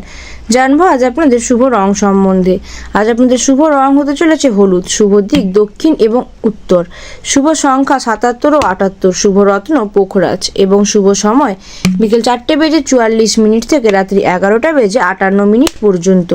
জানবো আজ আপনাদের শুভ রং সম্বন্ধে। আজ আপনাদের শুভ রং হতে চলেছে হলুদ, শুভ দিক দক্ষিণ এবং উত্তর, শুভ সংখ্যা 77 ও 78, শুভ রত্ন পোখরাজ এবং শুভ সময় বিকেল 4:44 থেকে রাত্রি 11:58 পর্যন্ত।